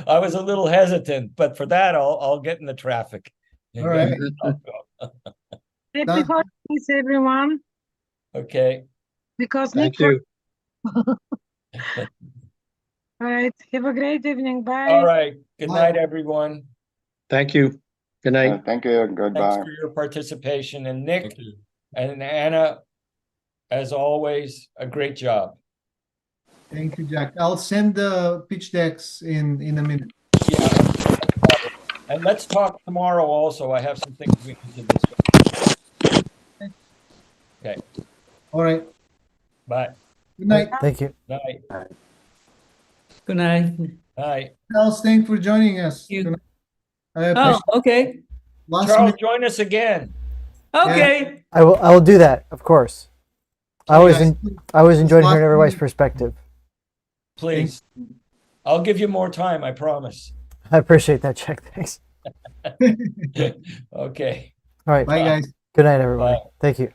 C: I was a little hesitant, but for that, I'll get in the traffic.
A: All right.
H: Happy holidays, everyone.
C: Okay.
H: Because
N: Thank you.
H: All right. Have a great evening. Bye.
C: All right. Good night, everyone.
N: Thank you. Good night.
D: Thank you.
C: Thanks
D: Goodbye.
C: for your participation. And Nick
P: Thank you.
C: and Anna, as always, a great job.
A: Thank you, Jack. I'll send the pitch decks in a minute.
C: Yeah. And let's talk tomorrow also. I have some things we need to discuss. Okay.
A: All right.
C: Bye.
A: Good night.
J: Thank you.
C: Night.
F: Good night.
C: Night.
A: Charles, thanks for joining us.
F: You.
A: Good night. I
F: Oh,
A: appreciate
F: okay.
A: last
C: Charles,
A: minute.
C: join us again.
F: Okay.
J: I will do that, of course. I always enjoyed
A: last
J: hearing everybody's
A: minute.
J: perspective.
C: Please. I'll give you more time, I promise.
J: I appreciate that, Jack. Thanks.
C: Okay.
J: All right.
A: Bye, guys.
J: Good night, everybody.
C: Bye.
J: Thank you.